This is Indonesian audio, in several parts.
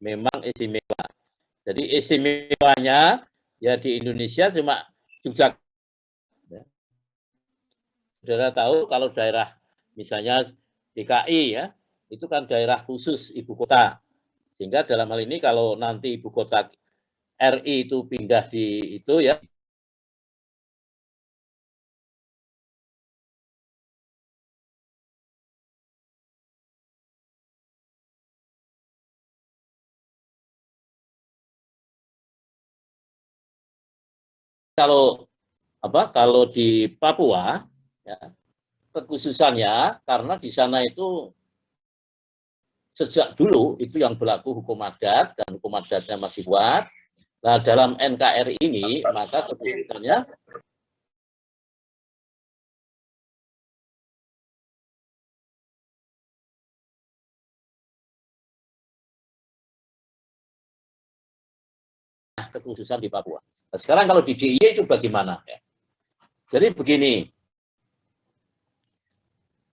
memang istimewa. Jadi istimewanya ya di Indonesia cuma Yogyakarta. Saudara tahu kalau daerah misalnya DKI ya, itu kan daerah khusus ibu kota. Sehingga dalam hal ini kalau nanti ibu kota RI itu pindah di itu ya, kalau di Papua ya, kekhususannya karena di sana itu sejak dulu itu yang berlaku hukum adat dan hukum adatnya masih kuat. Nah, dalam NKRI ini maka kekhususannya kekhususan di Papua. Nah, sekarang kalau di DIY itu bagaimana? Ya? Jadi begini,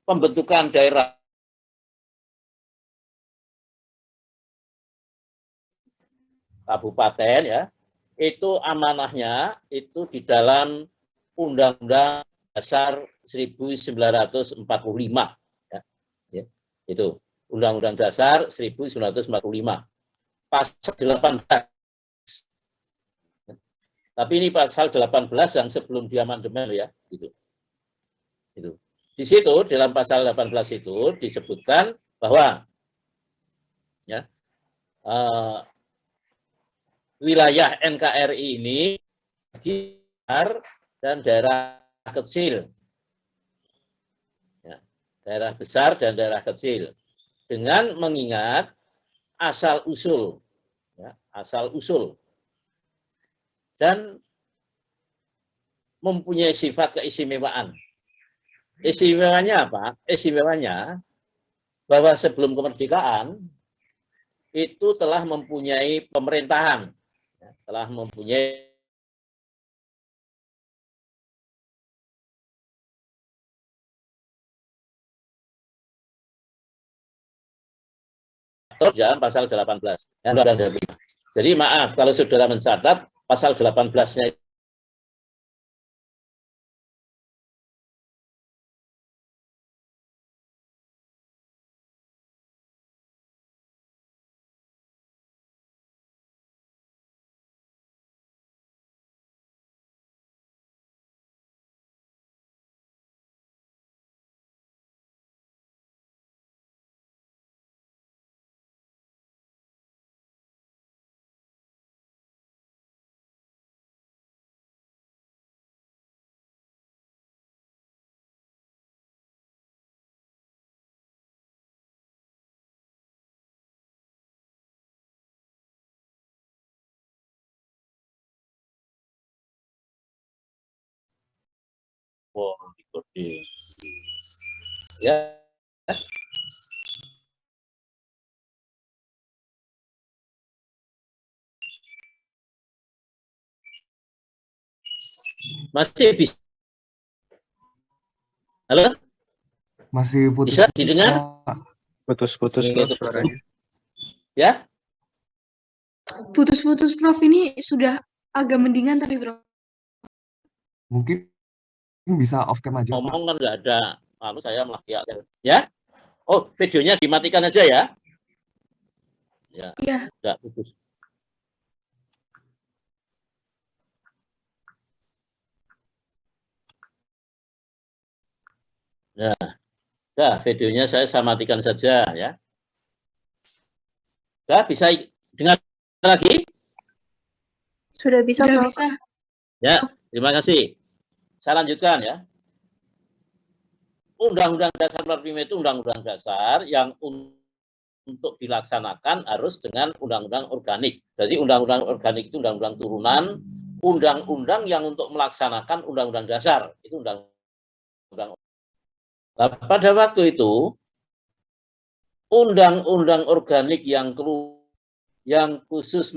pembentukan daerah kabupaten ya, itu amanahnya itu di dalam Undang-Undang Dasar 1945 ya. Ya, itu Undang-Undang Dasar 1945 pasal 18. Tapi ini pasal 18 yang sebelum diamandemen ya, gitu. Itu. Di situ dalam pasal 18 itu disebutkan bahwa ya, wilayah NKRI ini dan daerah kecil, ya, daerah besar dan daerah kecil, dengan mengingat asal usul, ya, asal usul, dan mempunyai sifat keistimewaan. Istimewanya apa? Istimewanya bahwa sebelum kemerdekaan itu telah mempunyai pemerintahan, telah mempunyai dalam pasal 18. Jadi maaf kalau saudara mencatat pasal 18-nya ya masih bisa. Halo? Masih putus. Bisa didengar? Putus-putus suaranya. Ya? Putus-putus Prof, ini sudah agak mendingan tapi Prof. Mungkin bisa off cam aja, Pak. Ngomong kan nggak ada. Lalu saya malah ya. Oh, videonya dimatikan aja ya. Ya. Iya. Nggak putus. Ya. Nah, videonya saya matikan saja ya. Sudah bisa dengar lagi? Sudah bisa, Sudah bisa. Ya, terima kasih. Saya lanjutkan ya. Undang-Undang Dasar 45 itu undang-undang dasar yang untuk dilaksanakan harus dengan undang-undang organik. Jadi undang-undang organik itu undang-undang turunan, undang-undang yang untuk melaksanakan undang-undang dasar itu undang-undang. Nah, pada waktu itu undang-undang organik yang khusus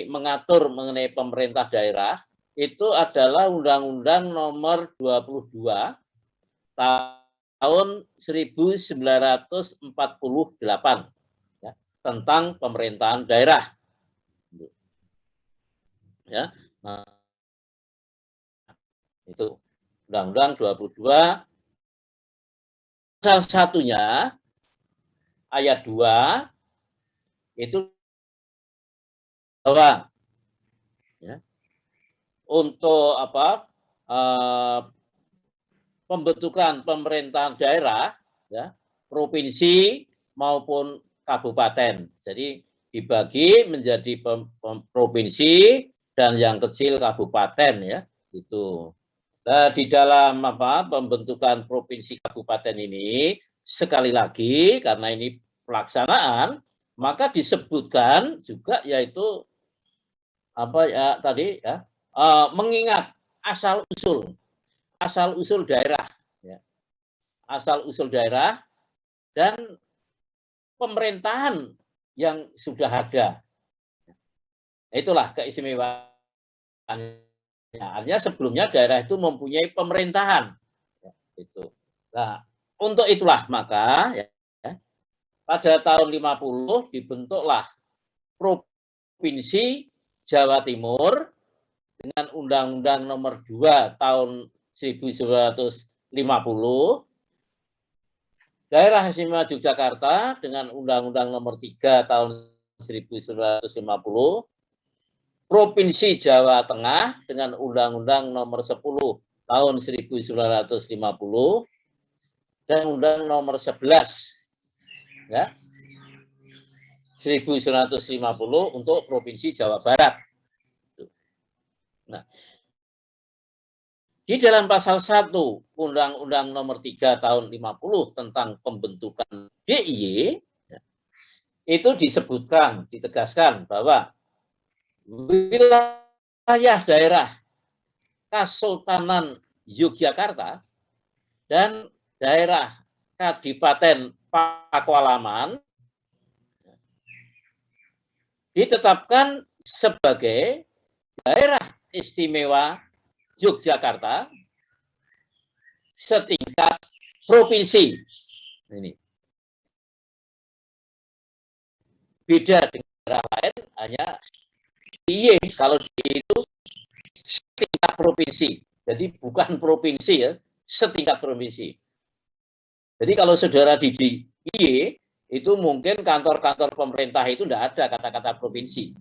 mengatur mengenai pemerintah daerah itu adalah Undang-Undang Nomor 22 tahun 1948. Ya. tentang pemerintahan daerah. Ya, nah, itu Undang-Undang 22 salah satunya ayat 2 itu bahwa ya, untuk pembentukan pemerintahan daerah ya, provinsi maupun kabupaten. Jadi dibagi menjadi provinsi dan yang kecil kabupaten ya, itu. Nah, di dalam pembentukan provinsi kabupaten ini sekali lagi karena ini pelaksanaan, maka disebutkan juga yaitu tadi ya, mengingat asal usul daerah ya. Asal usul daerah dan pemerintahan yang sudah ada. Itulah keistimewaan. Artinya sebelumnya daerah itu mempunyai pemerintahan. Ya, itu. Nah, untuk itulah maka ya, pada tahun 50 dibentuklah Provinsi Jawa Timur dengan Undang-Undang Nomor 2 tahun 1950, Daerah Istimewa Yogyakarta dengan Undang-Undang Nomor 3 tahun 1950, Provinsi Jawa Tengah dengan Undang-Undang Nomor 10 tahun 1950 dan Undang Nomor 11 ya 1950 untuk Provinsi Jawa Barat. Nah, di dalam pasal 1 Undang-Undang Nomor 3 tahun 50 tentang pembentukan DIY itu disebutkan, ditegaskan bahwa wilayah daerah Kesultanan Yogyakarta dan daerah Kadipaten Pakualaman ditetapkan sebagai daerah istimewa Yogyakarta setingkat provinsi. Ini beda dengan daerah lain, hanya DIY kalau itu setingkat provinsi. Jadi bukan provinsi ya, setingkat provinsi. Jadi kalau saudara di DIY itu mungkin kantor-kantor pemerintah itu tidak ada kata-kata provinsi.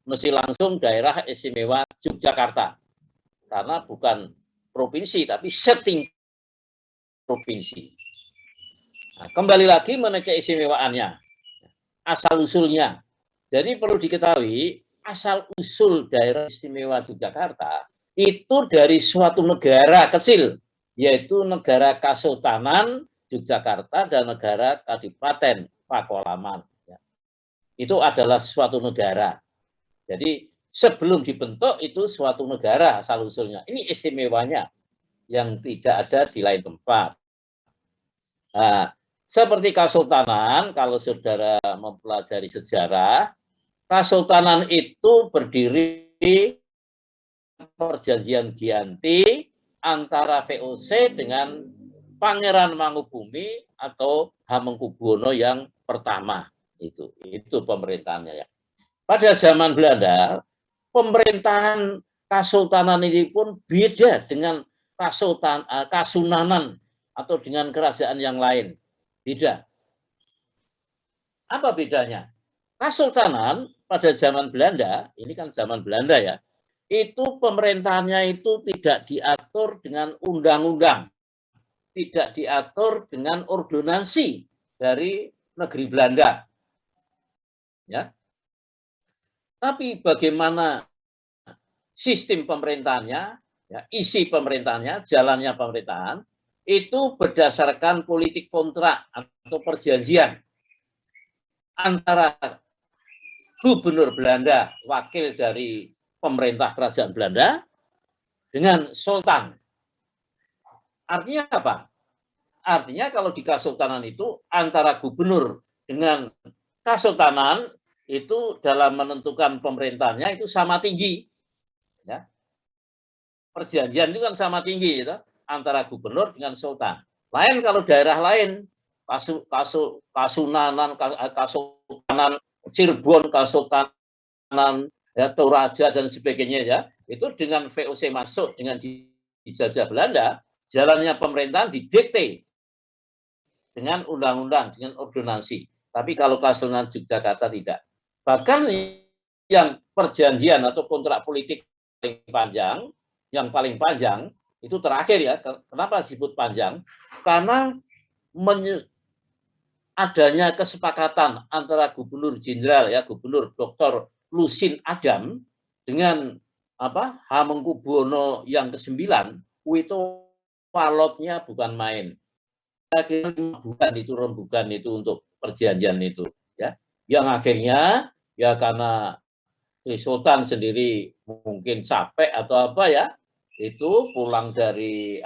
Mesti langsung daerah istimewa Yogyakarta. Karena bukan provinsi tapi setingkat provinsi. Nah, kembali lagi mengenai keistimewaannya, asal usulnya. Jadi perlu diketahui asal usul daerah istimewa Yogyakarta itu dari suatu negara kecil, yaitu negara Kesultanan Yogyakarta dan negara Kadipaten Pakualaman. Itu adalah suatu negara. Jadi sebelum dibentuk itu suatu negara asal usulnya. Ini istimewanya yang tidak ada di lain tempat. Nah, seperti Kesultanan, kalau saudara mempelajari sejarah, Kesultanan itu berdiri perjanjian Giyanti antara VOC dengan Pangeran Mangubumi atau Hamengkubuwono yang pertama. Itu pemerintahannya ya. Pada zaman Belanda, pemerintahan Kesultanan ini pun beda dengan Kasunanan atau dengan kerajaan yang lain. Beda. Apa bedanya? Kesultanan pada zaman Belanda, ini kan zaman Belanda ya, itu pemerintahannya itu tidak diatur dengan undang-undang, tidak diatur dengan ordonansi dari negeri Belanda. Ya. Tapi bagaimana sistem pemerintahannya, ya, isi pemerintahannya, jalannya pemerintahan, itu berdasarkan politik kontrak atau perjanjian antara Gubernur Belanda, wakil dari pemerintah kerajaan Belanda, dengan Sultan. Artinya apa? Artinya kalau di Kesultanan itu antara gubernur dengan Kesultanan itu dalam menentukan pemerintahannya itu sama tinggi. Ya. Perjanjian itu kan sama tinggi gitu, antara gubernur dengan sultan. Lain kalau daerah lain, Kasunanan, Kesultanan Kesultanan Cirebon, Kesultanan ya, Toraja dan sebagainya ya, itu dengan VOC masuk dengan dijajah Belanda, jalannya pemerintahan didikte dengan undang-undang, dengan ordonansi. Tapi kalau Kesultanan Yogyakarta tidak. Bahkan yang perjanjian atau kontrak politik yang paling panjang itu terakhir ya. Kenapa disebut panjang? Karena adanya kesepakatan antara Gubernur Jenderal ya, Gubernur Dr. Lusin Adam dengan Hamengkubuwono yang ke-9 itu walotnya bukan main. Bukan itu rembukan itu untuk perjanjian itu ya. Yang akhirnya ya karena Sri Sultan sendiri mungkin capek atau apa ya, itu pulang dari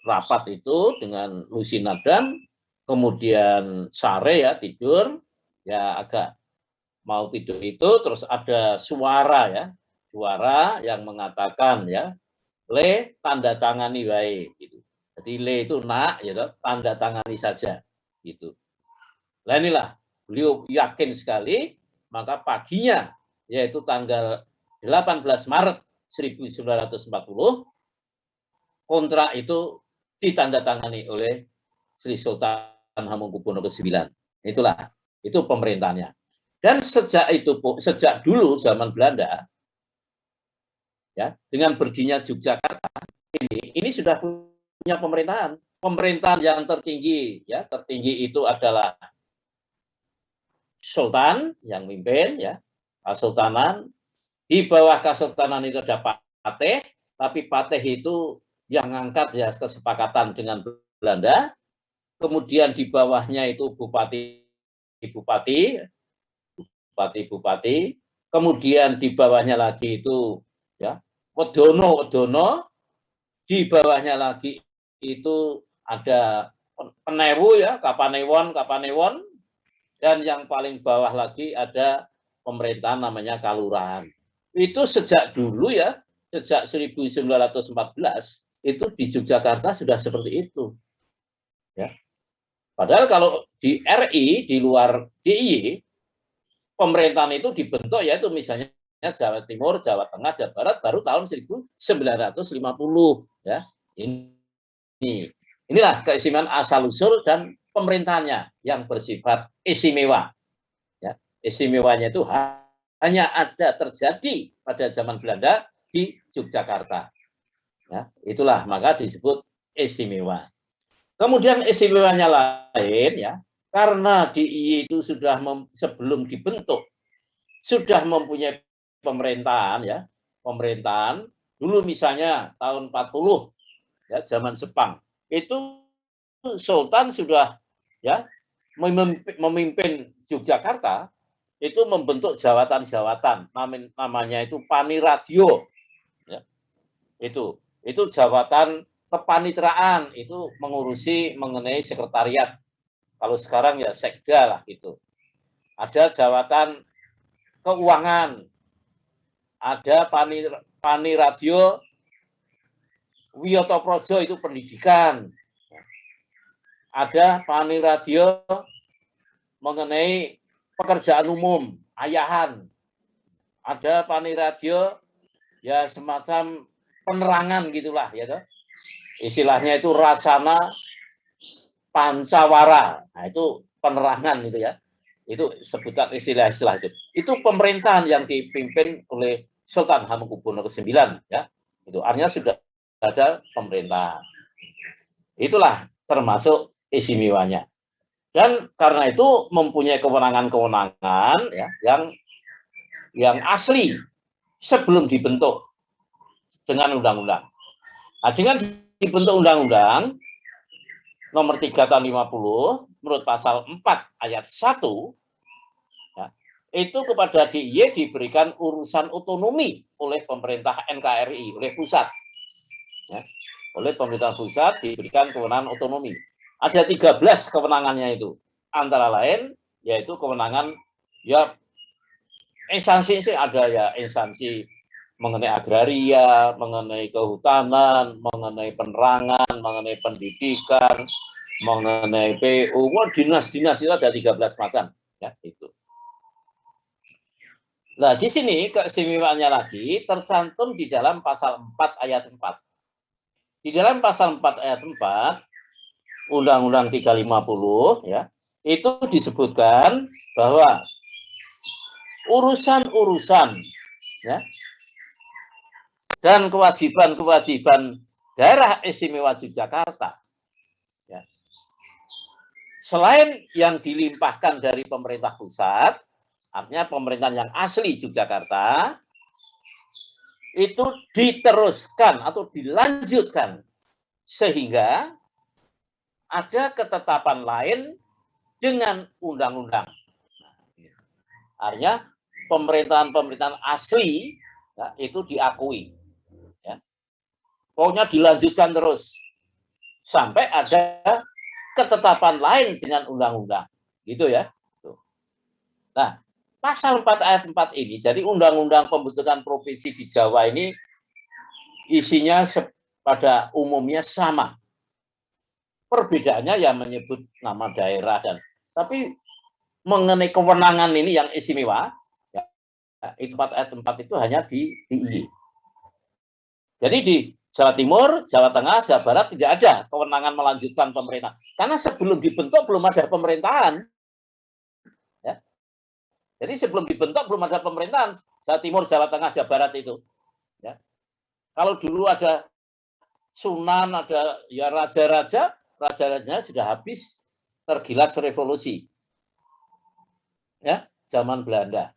rapat itu dengan Lusin Adam, kemudian sare ya tidur ya, agak mau tidur itu terus ada suara yang mengatakan ya, le tanda tangani wae gitu. Jadi le itu nak ya, tanda tangani saja gitu. Nah inilah beliau yakin sekali, maka paginya yaitu tanggal 18 Maret 1940 kontrak itu ditandatangani oleh Sri Sultan Hamengkubuwono ke-9. Itu pemerintahnya. Dan sejak dulu zaman Belanda ya, dengan berdirinya Yogyakarta ini sudah punya pemerintahan yang tertinggi ya, tertinggi itu adalah Sultan yang mimpin ya, Kesultanan. Di bawah Kesultanan itu ada pateh, tapi pateh itu yang ngangkat ya kesepakatan dengan Belanda. Kemudian di bawahnya itu bupati. Kemudian di bawahnya lagi itu ya Wedono. Di bawahnya lagi itu ada Penewu ya, Kapanewon. Dan yang paling bawah lagi ada pemerintahan namanya Kalurahan. Itu sejak dulu ya, sejak 1914 itu di Yogyakarta sudah seperti itu. Ya. Padahal kalau di RI, di luar DIY, pemerintahan itu dibentuk yaitu misalnya Jawa Timur, Jawa Tengah, Jawa Barat baru tahun 1950 ya. Inilah keistimewaan asal-usul dan pemerintahannya yang bersifat istimewa. Ya, istimewanya itu hanya ada terjadi pada zaman Belanda di Yogyakarta. Ya, itulah maka disebut istimewa. Kemudian istimewanya lain ya, karena DIY itu sudah sebelum dibentuk sudah mempunyai pemerintahan ya, pemerintahan dulu misalnya tahun 40 ya, zaman Jepang itu Sultan sudah ya memimpin Yogyakarta itu membentuk jawatan-jawatan, namanya itu Paniradio ya. Itu jawatan kepanitraan, itu mengurusi mengenai sekretariat. Kalau sekarang ya sekda lah gitu. Ada jawatan keuangan, ada Paniradio Wiyoto Projo itu pendidikan. Ada Paniradio mengenai pekerjaan umum, ayahan. Ada Paniradio ya semacam penerangan gitulah ya toh. Istilahnya itu Racana Pancawara. Nah, itu penerangan itu ya. Itu sebutan istilah-istilah itu. Itu pemerintahan yang dipimpin oleh Sultan Hamengkubuwono ke-9 ya. Itu artinya sudah ada pemerintahan. Itulah termasuk istimewanya. Dan karena itu mempunyai kewenangan-kewenangan ya yang asli sebelum dibentuk dengan undang-undang. Nah, dengan dibentuk undang-undang nomor 3 tahun 50 menurut pasal 4 ayat 1 ya, itu kepada DIY diberikan urusan otonomi oleh pemerintah NKRI, oleh pusat. Ya, oleh pemerintah pusat diberikan kewenangan otonomi. Ada 13 kewenangannya itu. Antara lain yaitu kewenangan ya instansi ada ya instansi mengenai agraria, mengenai kehutanan, mengenai penerangan, mengenai pendidikan, mengenai PU, dinas-dinas itu ada 13 macam. Ya, itu. Nah, di sini keistimewaannya lagi tercantum di dalam pasal 4 ayat 4. Di dalam pasal 4 ayat 4 Undang-Undang 350 ya, itu disebutkan bahwa urusan-urusan ya dan kewajiban-kewajiban daerah istimewa Yogyakarta ya, selain yang dilimpahkan dari pemerintah pusat, artinya pemerintahan yang asli Yogyakarta, itu diteruskan atau dilanjutkan sehingga ada ketetapan lain dengan undang-undang. Artinya pemerintahan-pemerintahan asli ya, itu diakui. Ya. Pokoknya dilanjutkan terus sampai ada ketetapan lain dengan undang-undang. Gitu ya. Nah, pasal 4 ayat 4 ini, jadi undang-undang pembentukan provinsi di Jawa ini isinya pada umumnya sama. Perbedaannya ya menyebut nama daerah dan tapi mengenai kewenangan ini yang istimewa, ya, itu 4 ayat 4 itu hanya di DIY. Jadi di Jawa Timur, Jawa Tengah, Jawa Barat tidak ada kewenangan melanjutkan pemerintah. Karena sebelum dibentuk belum ada pemerintahan. Ya. Jadi sebelum dibentuk belum ada pemerintahan. Jawa Timur, Jawa Tengah, Jawa Barat itu. Ya. Kalau dulu ada Sunan, ada ya raja-raja, raja-rajanya sudah habis tergilas revolusi. Ya, zaman Belanda.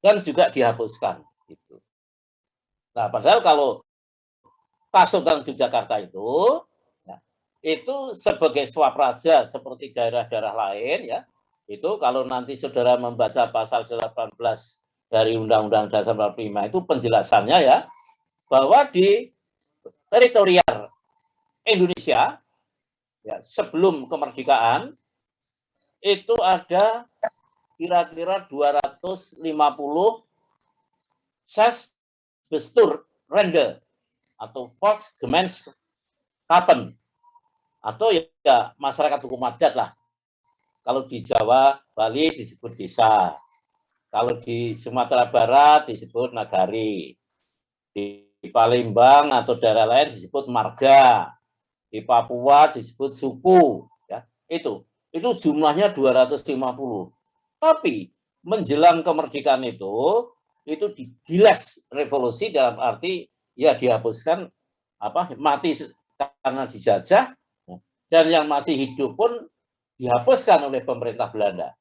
Dan juga dihapuskan. Gitu. Nah, padahal kalau Pasundan Yogyakarta itu, ya, itu sebagai swapraja seperti daerah-daerah lain, ya, itu kalau nanti saudara membaca pasal 18 dari Undang-Undang Dasar 45 itu penjelasannya ya, bahwa di teritorial Indonesia, ya, sebelum kemerdekaan, itu ada kira-kira 250 Sesbestur Rende atau Volksgemeenschapppen atau ya masyarakat hukum adat lah. Kalau di Jawa, Bali disebut desa. Kalau di Sumatera Barat disebut nagari. Di Palembang atau daerah lain disebut marga. Di Papua disebut suku. Ya, itu jumlahnya 250. Tapi menjelang kemerdekaan itu digilas revolusi dalam arti ya dihapuskan mati karena dijajah dan yang masih hidup pun dihapuskan oleh pemerintah Belanda.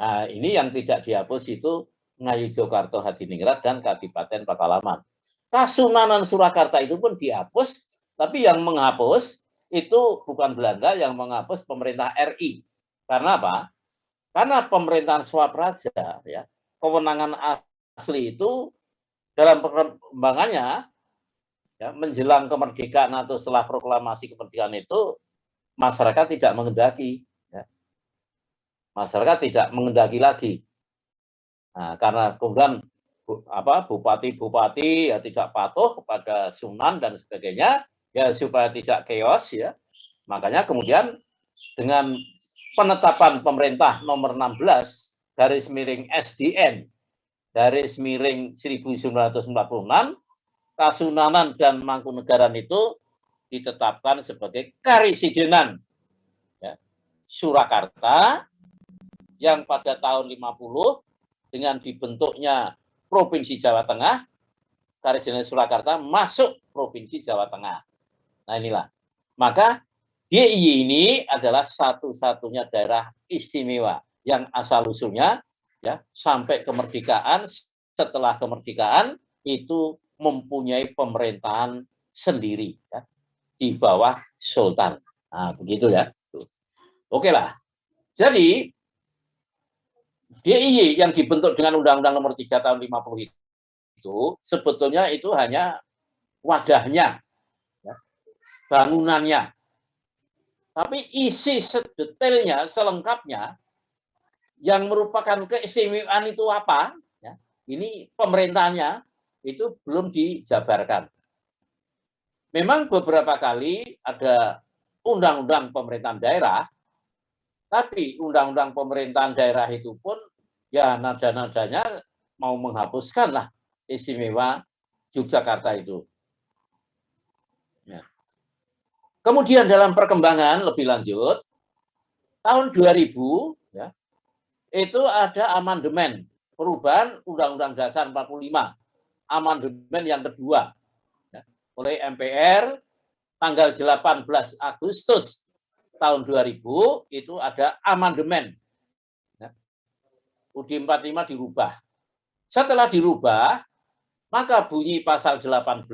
Nah, ini yang tidak dihapus itu Ngayogyakarta, Hadiningrat dan Kadipaten Pakualaman. Kasunanan Surakarta itu pun dihapus, tapi yang menghapus itu bukan Belanda, yang menghapus pemerintah RI. Karena apa? Karena pemerintahan swapraja ya, kewenangan asli itu dalam perkembangannya ya, menjelang kemerdekaan atau setelah proklamasi kemerdekaan itu masyarakat tidak mengendaki, ya. Masyarakat tidak mengendaki lagi. Nah, karena kemudian bupati-bupati ya tidak patuh kepada Sunan dan sebagainya, ya supaya tidak chaos ya. Makanya kemudian dengan penetapan pemerintah nomor 16 garis miring SDN garis miring 1946 Kasunanan dan Mangkunegaran itu ditetapkan sebagai karesidenan ya, Surakarta yang pada tahun 50 dengan dibentuknya Provinsi Jawa Tengah, karesidenan Surakarta masuk Provinsi Jawa Tengah. Nah inilah. Maka DIY ini adalah satu-satunya daerah istimewa yang asal-usulnya ya sampai kemerdekaan, setelah kemerdekaan itu mempunyai pemerintahan sendiri ya, di bawah Sultan. Nah, begitu ya. Oke lah. Jadi DIY yang dibentuk dengan Undang-Undang Nomor 3 Tahun 50 itu sebetulnya itu hanya wadahnya, ya, bangunannya. Tapi isi sedetailnya, selengkapnya, yang merupakan keistimewaan itu apa? Ya, ini pemerintahannya itu belum dijabarkan. Memang beberapa kali ada undang-undang pemerintahan daerah, Tapi undang-undang pemerintahan daerah itu pun ya nada-nadanya mau menghapuskan lah istimewa Yogyakarta itu. Ya. Kemudian dalam perkembangan lebih lanjut, tahun 2000 ya, itu ada amandemen perubahan Undang-Undang Dasar 45, amandemen yang kedua ya, oleh MPR tanggal 18 Agustus tahun 2000 itu ada amandemen. Ya. UUD 45 dirubah. Setelah dirubah, maka bunyi pasal 18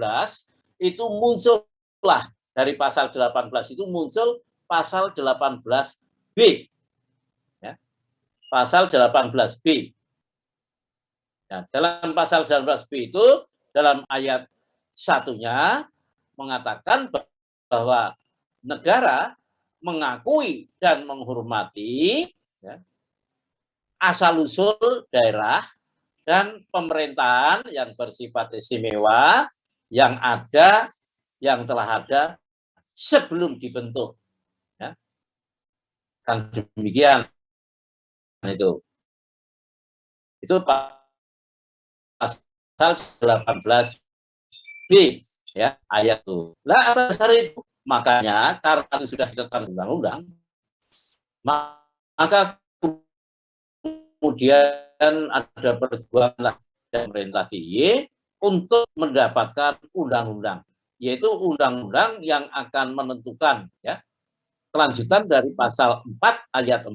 itu muncullah dari pasal 18 itu muncul pasal 18B. Ya. Pasal 18B. Nah, dalam pasal 18B itu dalam ayat satunya mengatakan bahwa negara mengakui dan menghormati ya, asal-usul daerah dan pemerintahan yang bersifat istimewa yang ada, yang telah ada sebelum dibentuk. Ya. Kan demikian itu. Itu pasal 18B ya ayat itu. Nah, atas dasar itu makanya karena itu sudah ditetapkan undang-undang, maka kemudian ada perjuangan dari pemerintah DIY untuk mendapatkan undang-undang, yaitu undang-undang yang akan menentukan ya kelanjutan dari pasal 4 ayat 4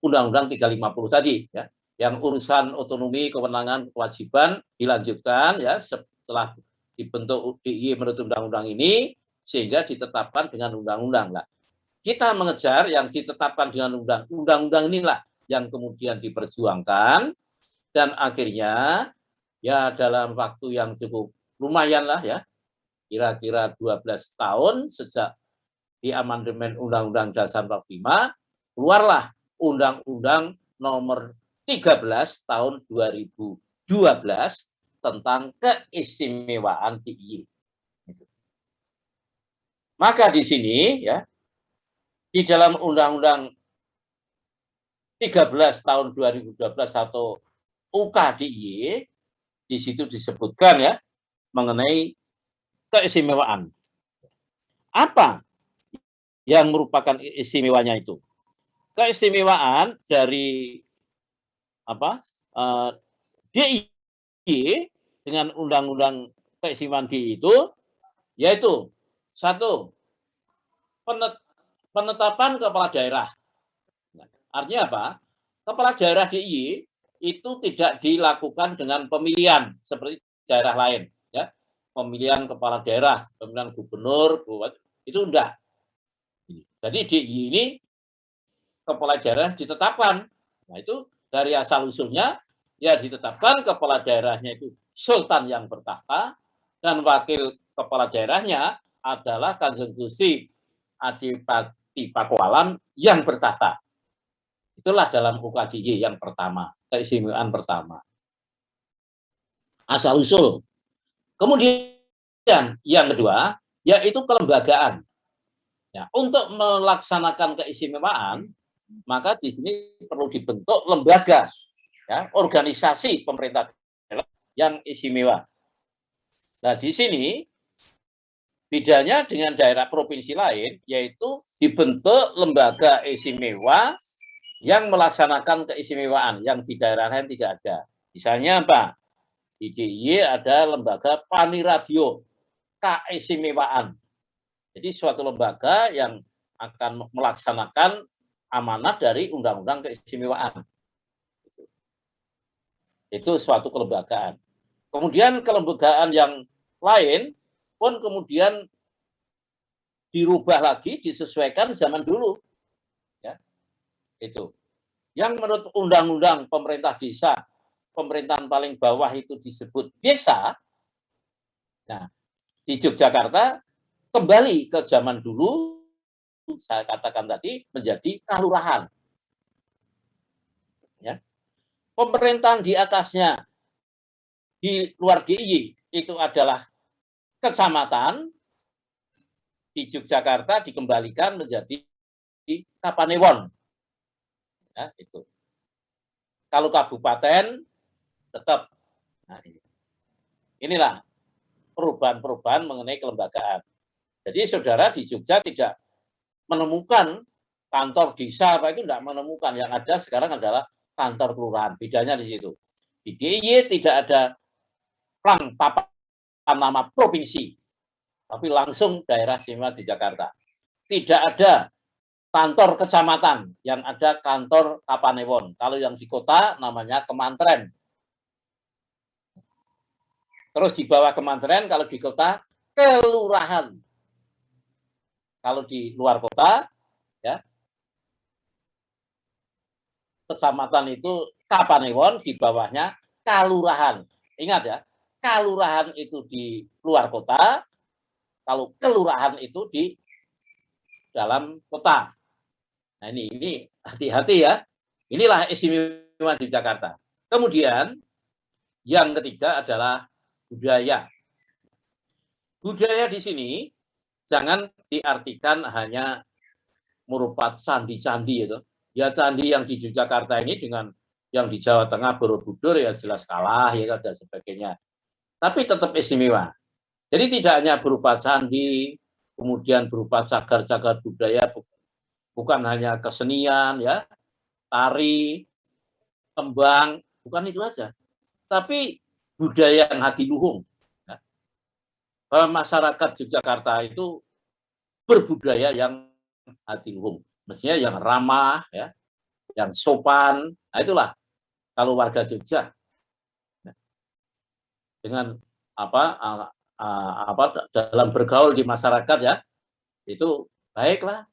Undang-Undang 350 tadi ya, yang urusan otonomi, kewenangan, kewajiban dilanjutkan ya setelah dibentuk DIY menurut undang-undang ini sehingga ditetapkan dengan undang-undang. Nah, kita mengejar yang ditetapkan dengan undang-undang inilah yang kemudian diperjuangkan dan akhirnya ya dalam waktu yang cukup lumayan lah ya, kira-kira 12 tahun sejak di amandemen Undang-Undang Dasar 45, keluarlah Undang-Undang nomor 13 tahun 2012 tentang keistimewaan DIY. Maka di sini ya di dalam Undang-Undang 13 tahun 2012 atau UKDIY di situ disebutkan ya mengenai keistimewaan. Apa yang merupakan istimewanya itu? Keistimewaan dari DIY dengan Undang-Undang Keistimewaan DIY itu yaitu satu, penetapan kepala daerah. Artinya apa? Kepala daerah DIY itu tidak dilakukan dengan pemilihan seperti daerah lain, ya. Pemilihan kepala daerah, pemilihan gubernur, itu enggak. Jadi DIY ini kepala daerah ditetapkan. Nah, itu dari asal usulnya ya ditetapkan kepala daerahnya itu sultan yang bertahta dan wakil kepala daerahnya adalah Kanjeng Gusti Adipati Pakualam yang bertahta. Itulah dalam UKDIY yang pertama, keistimewaan pertama. Asal usul. Kemudian yang kedua, yaitu kelembagaan. Ya, untuk melaksanakan keistimewaan, maka di sini perlu dibentuk lembaga, ya, organisasi pemerintah daerah yang istimewa. Nah, di sini bedanya dengan daerah provinsi lain, yaitu dibentuk lembaga istimewa yang melaksanakan keistimewaan yang di daerah lain tidak ada. Misalnya apa? Di DIY ada lembaga Paniradio keistimewaan. Jadi suatu lembaga yang akan melaksanakan amanat dari Undang-Undang Keistimewaan. Itu suatu kelembagaan. Kemudian kelembagaan yang lain pun kemudian dirubah lagi, disesuaikan zaman dulu. Ya, itu. Yang menurut Undang-Undang Pemerintah Desa, pemerintahan paling bawah itu disebut desa. Nah, di Yogyakarta kembali ke zaman dulu, saya katakan tadi, menjadi kelurahan. Ya. Pemerintahan di atasnya, di luar DIY, itu adalah kecamatan. Di Yogyakarta dikembalikan menjadi Kapanewon. Ya, itu. Kalau kabupaten tetap. Nah, inilah perubahan-perubahan mengenai kelembagaan. Jadi saudara di Jogja tidak menemukan kantor desa apa itu, tidak menemukan. Yang ada sekarang adalah kantor kelurahan. Bedanya di situ. Di DIY tidak ada plang papan nama provinsi, tapi langsung daerah istimewa Yogyakarta. Tidak ada kantor kecamatan, yang ada kantor Kapanewon. Kalau yang di kota namanya Kemantren. Terus di bawah Kemantren, kalau di kota kelurahan. Kalau di luar kota, ya, kecamatan itu Kapanewon, di bawahnya kalurahan. Ingat ya, kalurahan itu di luar kota, kalau kelurahan itu di dalam kota. Nah ini hati-hati ya. Inilah istimewa di Jakarta. Kemudian yang ketiga adalah budaya. Budaya di sini jangan diartikan hanya merupakan candi-candi itu. Ya candi yang di Yogyakarta ini dengan yang di Jawa Tengah Borobudur ya jelas kalah ya dan sebagainya. Tapi tetap istimewa. Jadi tidak hanya berupa candi, kemudian berupa cagar-cagar budaya, bukan hanya kesenian ya, tari, tembang, bukan itu aja. Tapi budaya yang hadiluhung. Ya. Masyarakat Yogyakarta itu berbudaya yang hadiluhung. Mestinya yang ramah, ya, yang sopan. Nah itulah kalau warga Jogja dengan dalam bergaul di masyarakat ya itu baiklah,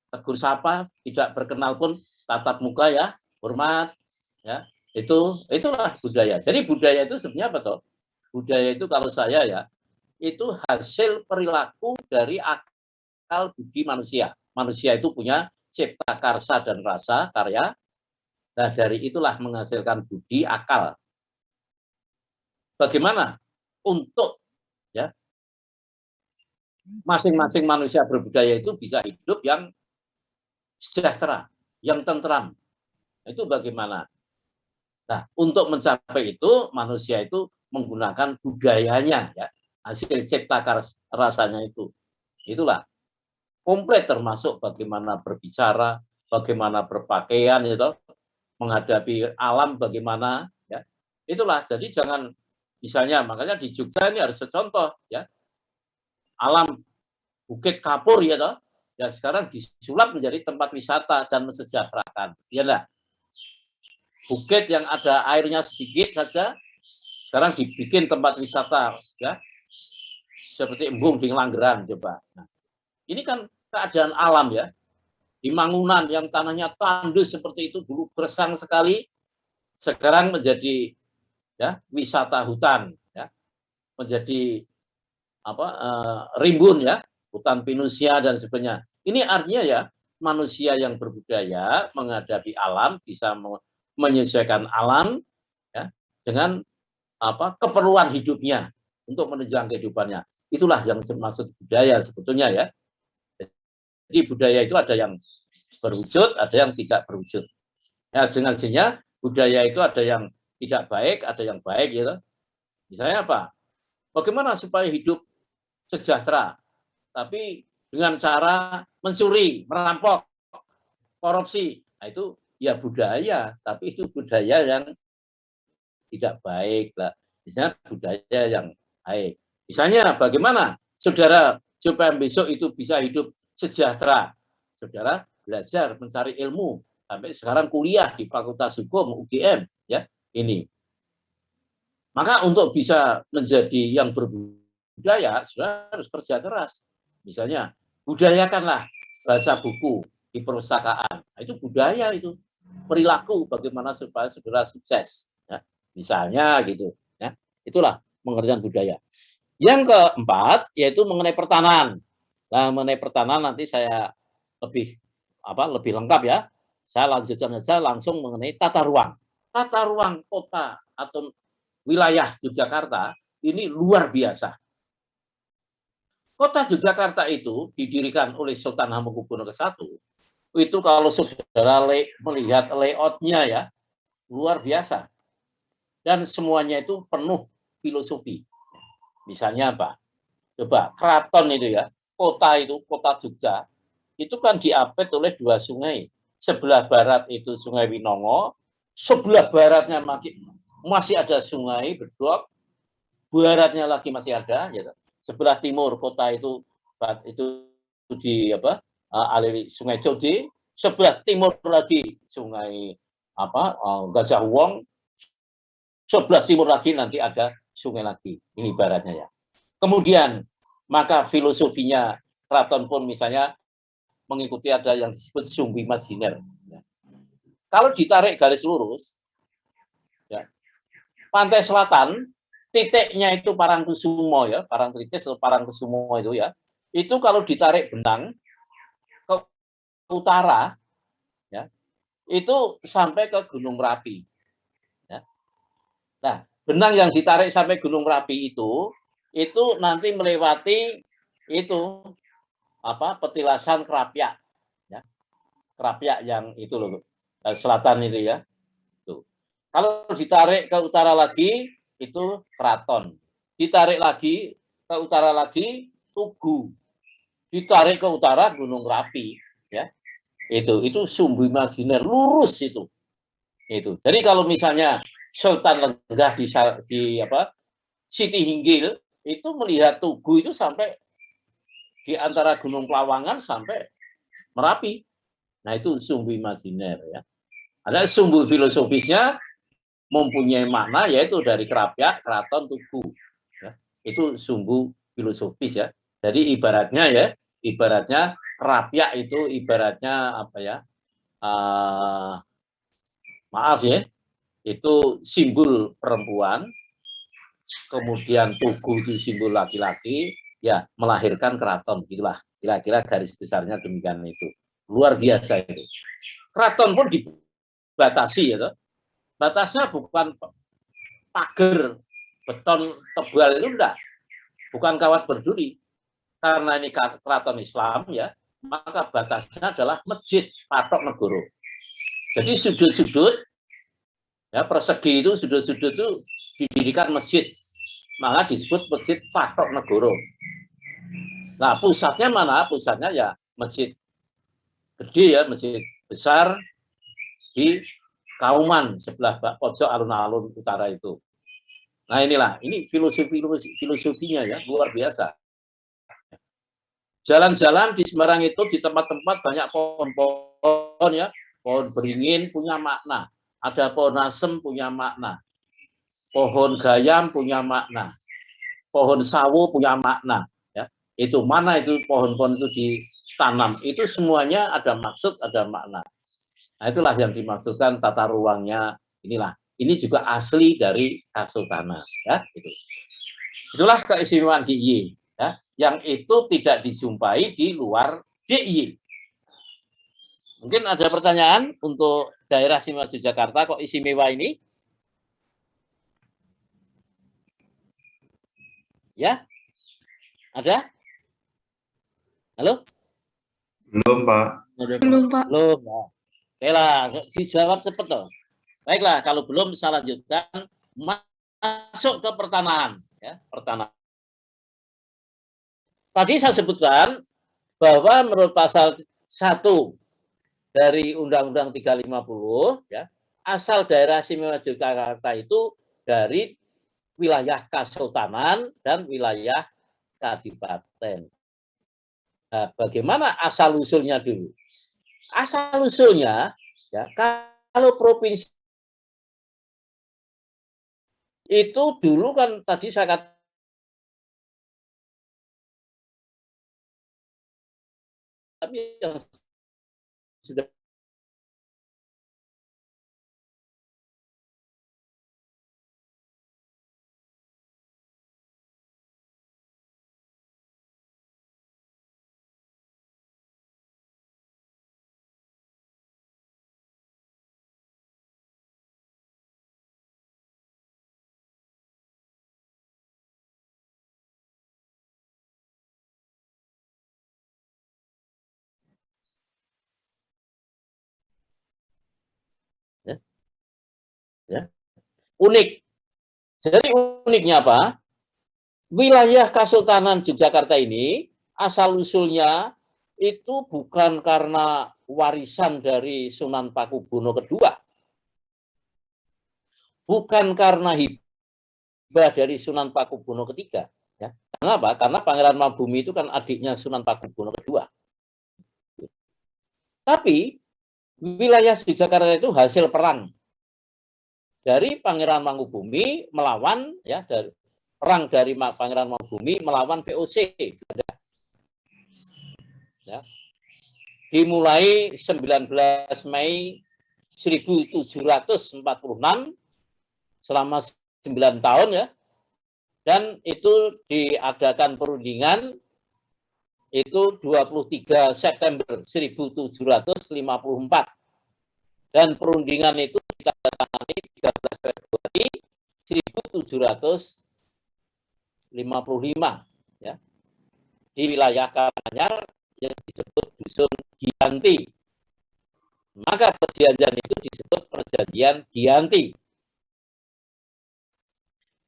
tegur sapa, tidak berkenal pun tatap muka ya, hormat ya, itulah budaya. Jadi budaya itu sebenarnya apa toh? Budaya itu kalau saya ya itu hasil perilaku dari akal budi manusia. Manusia itu punya cipta karsa dan rasa karya. Nah dari itulah menghasilkan budi akal. Bagaimana untuk ya masing-masing manusia berbudaya itu bisa hidup yang sejahtera, yang tentram. Itu bagaimana? Nah, untuk mencapai itu manusia itu menggunakan budayanya ya, hasil cipta rasanya itu. Itulah komplit termasuk bagaimana berbicara, bagaimana berpakaian itu, menghadapi alam bagaimana ya. Itulah jadi jangan misalnya makanya di Jogja ini harus contoh ya. Alam Bukit Kapur ya toh. Ya sekarang disulap menjadi tempat wisata dan mensejahterakan. Ya enggak? Bukit yang ada airnya sedikit saja sekarang dibikin tempat wisata ya. Seperti Embung di Langgeran coba. Nah, ini kan keadaan alam ya. Di Mangunan yang tanahnya tandus seperti itu dulu gersang sekali, sekarang menjadi ya wisata hutan ya. Menjadi rimbun ya, hutan pinusnya dan sebagainya. Ini artinya ya manusia yang berbudaya menghadapi alam bisa menyesuaikan alam ya dengan keperluan hidupnya untuk menunjang kehidupannya. Itulah yang dimaksud budaya sebetulnya ya. Jadi budaya itu ada yang berwujud, ada yang tidak berwujud. Ya, jelasnya budaya itu ada yang tidak baik, ada yang baik gitu. Misalnya apa? Bagaimana supaya hidup sejahtera, tapi dengan cara mencuri, merampok, korupsi. Nah, itu ya budaya, tapi itu budaya yang tidak baik lah. Misalnya budaya yang baik. Misalnya bagaimana saudara supaya besok itu bisa hidup sejahtera. Saudara belajar mencari ilmu sampai sekarang kuliah di Fakultas Hukum UGM ya ini. Maka untuk bisa menjadi yang berbudaya saudara harus kerja keras. Misalnya budayakanlah baca buku di perpustakaan. Nah, itu budaya itu. Perilaku bagaimana supaya saudara sukses ya. Misalnya gitu ya. Itulah pengertian budaya. Yang keempat yaitu mengenai pertanahan. Nah, mengenai pertanahan nanti saya lebih lengkap ya. Saya lanjutkan saja langsung mengenai tata ruang. Tata ruang kota atau wilayah Yogyakarta ini luar biasa. Kota Yogyakarta itu didirikan oleh Sultan Hamengkubuwono I itu kalau saudara melihat layoutnya ya, luar biasa. Dan semuanya itu penuh filosofi. Misalnya apa? Coba, keraton itu ya, kota Jogja, itu kan diapit oleh dua sungai. Sebelah barat itu Sungai Winongo, sebelah baratnya masih ada Sungai Bedok, baratnya lagi masih ada. Ya. Sebelah timur kota itu di apa? Aliri Sungai Code, sebelah timur lagi Sungai Gajah Wong, sebelah timur lagi nanti ada sungai lagi. Ini baratnya ya. Kemudian maka filosofinya keraton pun misalnya mengikuti ada yang disebut sumbu imajiner. Ya. Kalau ditarik garis lurus, ya, pantai selatan titiknya itu Parangkusumo ya, Parangtritis atau Parangkusumo itu ya. Itu kalau ditarik benang ke utara, ya, itu sampai ke Gunung Merapi. Ya. Nah, benang yang ditarik sampai Gunung Merapi itu nanti melewati itu petilasan Krapyak, ya. Krapyak yang itu loh, selatan itu ya. Tuh. Kalau ditarik ke utara lagi itu Keraton. Ditarik lagi ke utara lagi Tugu. Ditarik ke utara Gunung Merapi, ya. Itu sumbu imajiner lurus itu. Itu. Jadi kalau misalnya Sultan Lenggah di Siti Hinggil itu melihat Tugu itu sampai di antara Gunung Pelawangan sampai Merapi. Nah, itu sumbu imajiner ya. Ada sumbu filosofisnya mempunyai makna yaitu dari Krapyak, Keraton, Tugu. Ya. Itu sumbu filosofis ya. Jadi ibaratnya Krapyak itu ibaratnya apa ya? Maaf ya, itu simbol perempuan, kemudian Tugu itu simbol laki-laki, ya melahirkan keraton, gitulah kira-kira garis besarnya demikian itu. Luar biasa itu. Keraton pun dibatasi ya, batasnya bukan pagar beton tebal itu enggak, bukan kawat berduri, karena ini keraton Islam ya, maka batasnya adalah masjid Patok Negoro. Jadi sudut-sudut ya persegi itu sudut-sudut itu didirikan masjid, maka disebut masjid Patok Negoro. Nah, pusatnya mana? Pusatnya ya masjid gede ya, masjid besar di Kauman sebelah pojok alun-alun utara itu. Nah, ini filosofinya ya, luar biasa. Jalan-jalan di Semarang itu di tempat-tempat banyak pohon-pohon ya, pohon beringin punya makna, ada pohon asem punya makna, pohon gayam punya makna, pohon sawo punya makna. Ya. Itu mana itu pohon-pohon itu ditanam, itu semuanya ada maksud, ada makna. Nah, itulah yang dimaksudkan tata ruangnya. Ini juga asli dari Kasultanan, ya. Itulah keistimewaan DIY, ya, yang itu tidak dijumpai di luar DIY. Mungkin ada pertanyaan untuk daerah istimewa Yogyakarta kok istimewa ini? Ya, ada? Halo? Belum, Pak. Belum, Pak. Belum. Nah. Oke lah, dijawab cepat loh. Baiklah, kalau belum saya lanjutkan masuk ke pertanahan. Ya, pertanahan. Tadi saya sebutkan bahwa menurut pasal 1 dari Undang-Undang 350, ya, asal daerah istimewa Yogyakarta itu dari wilayah Kasultanan dan wilayah Kadipaten. Nah, bagaimana asal usulnya dulu? Asal usulnya, ya, kalau provinsi itu dulu kan tadi saya katakan tapi yang sudah Ya. Unik. Jadi uniknya apa? Wilayah Kesultanan Yogyakarta ini asal-usulnya itu bukan karena warisan dari Sunan Pakubuwono II. Bukan karena hibah dari Sunan Pakubuwono III. Ya. Kenapa? Karena Pangeran Mangkubumi itu kan adiknya Sunan Pakubuwono II. Tapi wilayah Yogyakarta itu hasil perang dari Pangeran Mangkubumi melawan ya dari perang dari Pangeran Mangkubumi melawan VOC. Ya. Dimulai 19 Mei 1746 selama 9 tahun ya. Dan itu diadakan perundingan itu 23 September 1754. Dan perundingan itu ditandatangani 13 Februari 1755 ya. Di wilayah Karanganyar yang disebut Dusun Giyanti. Maka perjanjian itu disebut Perjanjian Giyanti.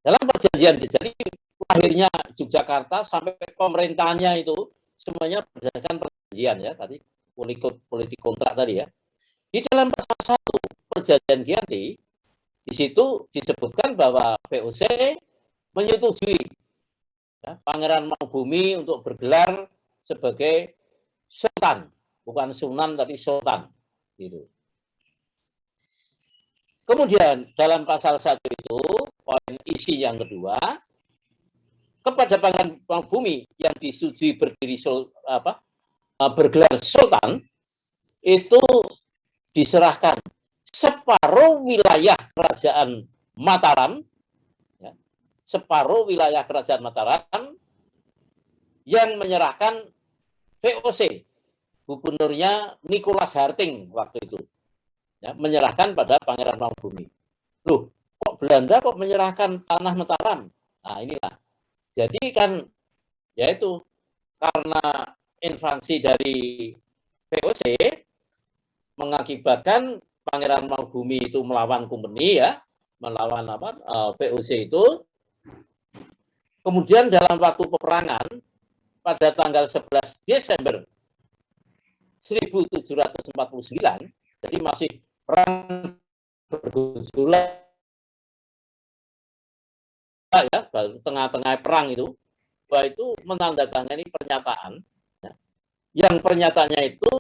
Dalam perjanjian, jadi lahirnya Yogyakarta sampai pemerintahannya itu semuanya berdasarkan perjanjian ya tadi politik kontrak tadi ya. Di dalam pasal 1 perjanjian Giyanti di situ disebutkan bahwa VOC menyetujui ya, Pangeran Mangkubumi untuk bergelar sebagai sultan, bukan sunan tapi sultan gitu. Kemudian dalam pasal 1 itu poin isi yang kedua, kepada Pangeran Mangkubumi yang disetujui berdiri bergelar sultan itu diserahkan separuh wilayah kerajaan Mataram, ya, separuh wilayah kerajaan Mataram yang menyerahkan VOC, gubernurnya Nicholas Harting waktu itu. Ya, menyerahkan pada Pangeran Mangkubumi. Loh, kok Belanda kok menyerahkan tanah Mataram? Nah, inilah. Jadi kan, yaitu karena invasi dari VOC mengakibatkan Pangeran Mangkubumi itu melawan Kompeni ya, melawan VOC itu. Kemudian dalam waktu peperangan pada tanggal 11 Desember 1749, jadi masih perang bergejolak ya, tengah-tengah perang itu, bahwa itu menandatangani pernyataan, ya, yang pernyataannya itu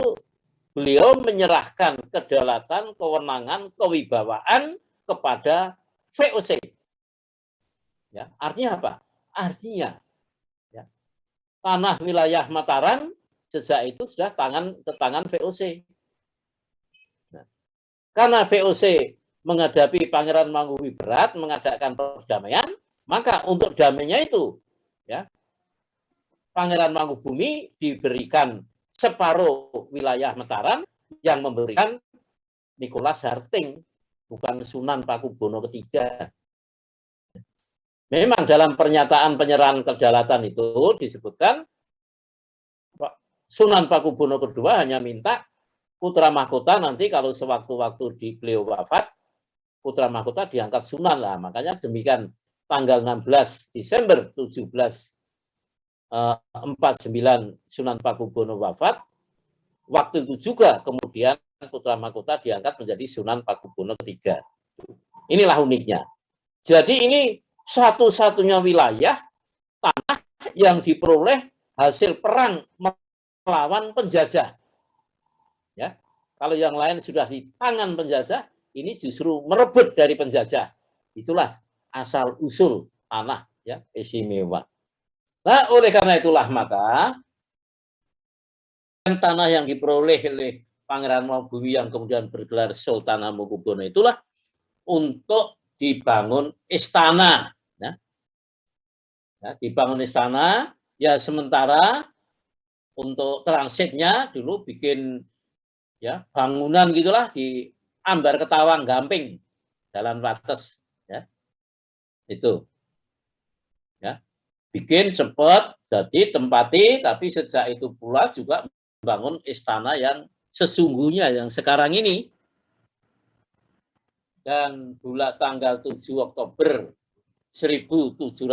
beliau menyerahkan kedaulatan, kewenangan, kewibawaan kepada VOC. Ya, artinya apa? Artinya ya, tanah wilayah Mataram sejak itu sudah ke tangan VOC. Karena VOC menghadapi Pangeran Mangkubumi berat, mengadakan perdamaian, maka untuk damainya itu, ya, Pangeran Mangkubumi diberikan separuh wilayah Mataram yang memberikan Nicholas Harting, bukan Sunan Pakubuwono III. Memang dalam pernyataan penyerahan kedaulatan itu disebutkan Sunan Pakubuwono II hanya minta putra mahkota nanti kalau sewaktu-waktu di beliau wafat, putra mahkota diangkat sunan lah. Makanya demikian tanggal 16 Desember 1749 Sunan Pakubuwono wafat, waktu itu juga kemudian putra mahkota diangkat menjadi Sunan Pakubuwono III. Inilah uniknya. Jadi ini satu-satunya wilayah tanah yang diperoleh hasil perang melawan penjajah. Ya, kalau yang lain sudah di tangan penjajah, ini justru merebut dari penjajah. Itulah asal usul tanah ya istimewa. Nah, oleh karena itulah maka tanah yang diperoleh oleh Pangeran Mangkubumi yang kemudian bergelar Sultan Hamengkubuwono itulah untuk dibangun istana. Ya. Ya, dibangun istana, ya sementara untuk transitnya dulu bikin ya bangunan gitulah di Ambar Ketawang Gamping Jalan Wates ya itu ya bikin sempat jadi tempati, tapi sejak itu pula juga membangun istana yang sesungguhnya yang sekarang ini dan bulan tanggal 7 Oktober 1756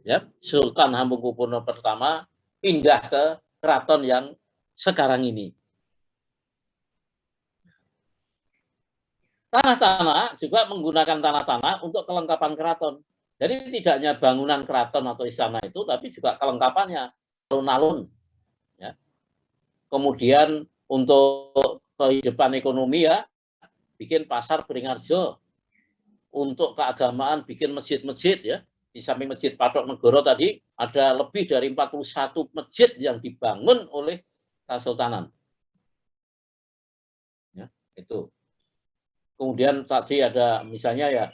ya, Sultan Hamengkubuwono pertama pindah ke keraton yang sekarang ini. Tanah-tanah juga menggunakan tanah-tanah untuk kelengkapan keraton. Jadi tidak hanya bangunan keraton atau istana itu, tapi juga kelengkapannya, alun-alun. Ya. Kemudian untuk kehidupan ekonomi ya, bikin pasar Beringharjo. Untuk keagamaan bikin masjid-masjid ya. Di samping Masjid Patok Negoro tadi, ada lebih dari 41 masjid yang dibangun oleh Kesultanan. Ya, itu. Kemudian tadi ada misalnya ya,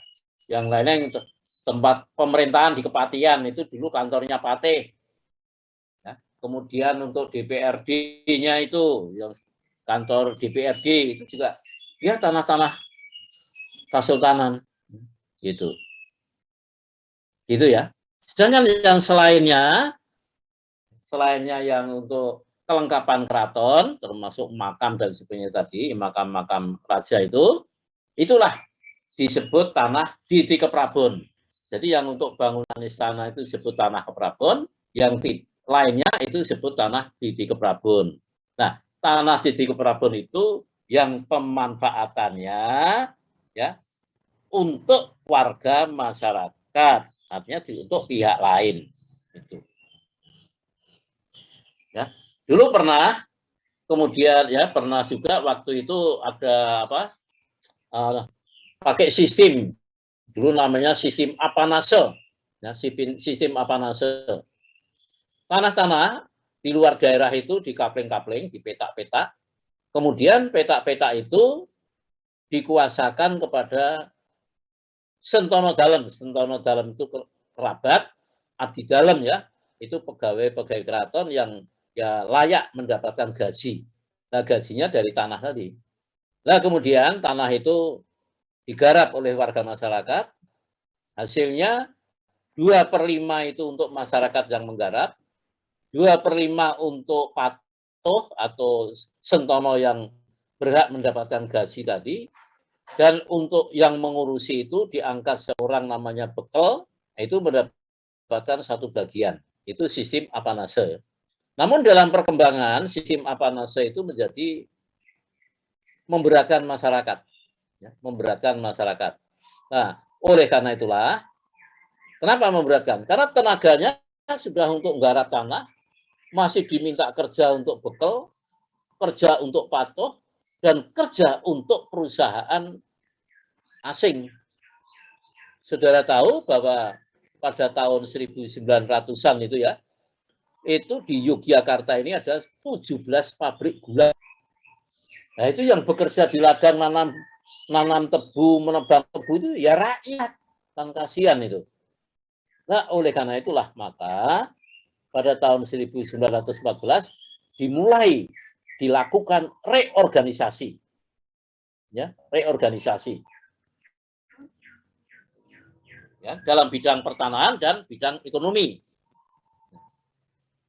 yang lainnya tempat pemerintahan di Kepatian itu dulu kantornya Patih. Ya. Kemudian untuk DPRD-nya itu, yang kantor DPRD itu juga ya tanah-tanah Kesultanan, gitu. Gitu ya. Sedangkan yang selainnya yang untuk kelengkapan keraton, termasuk makam dan sebagainya tadi, makam-makam raja itu, itulah disebut tanah Didi Keprabon. Jadi yang untuk bangunan istana itu disebut tanah Keprabon, yang lainnya itu disebut tanah Didi Keprabon. Nah, tanah Didi Keprabon itu yang pemanfaatannya ya untuk warga masyarakat, artinya untuk pihak lain. Itu. Ya, dulu pernah, kemudian ya pernah juga waktu itu ada apa? Pakai sistem, dulu namanya sistem apanase, ya, sistem apanase. Tanah-tanah di luar daerah itu dikapling-kapling, dipetak-petak. Kemudian petak-petak itu dikuasakan kepada Sentono Dalem. Sentono Dalem itu kerabat, abdi dalem ya, itu pegawai-pegawai keraton yang ya layak mendapatkan gaji. Nah, gajinya dari tanah tadi. Nah, kemudian tanah itu digarap oleh warga masyarakat, hasilnya 2/5 itu untuk masyarakat yang menggarap, 2/5 untuk patuh atau sentono yang berhak mendapatkan gaji tadi, dan untuk yang mengurusi itu diangkat seorang namanya bekel, itu mendapatkan satu bagian. Itu sistem apanase. Namun dalam perkembangan sistem apanase itu menjadi memberatkan masyarakat. Ya, memberatkan masyarakat. Nah, oleh karena itulah, kenapa memberatkan? Karena tenaganya sudah untuk menggarap tanah, masih diminta kerja untuk bekel, kerja untuk patuh, dan kerja untuk perusahaan asing. Saudara tahu bahwa pada tahun 1900-an itu ya, itu di Yogyakarta ini ada 17 pabrik gula. Nah, itu yang bekerja di ladang nanam tebu, menebang tebu itu ya rakyat. Kan kasihan itu. Nah, oleh karena itulah maka pada tahun 1914 dimulai dilakukan reorganisasi. Ya, reorganisasi. Ya, dalam bidang pertanahan dan bidang ekonomi.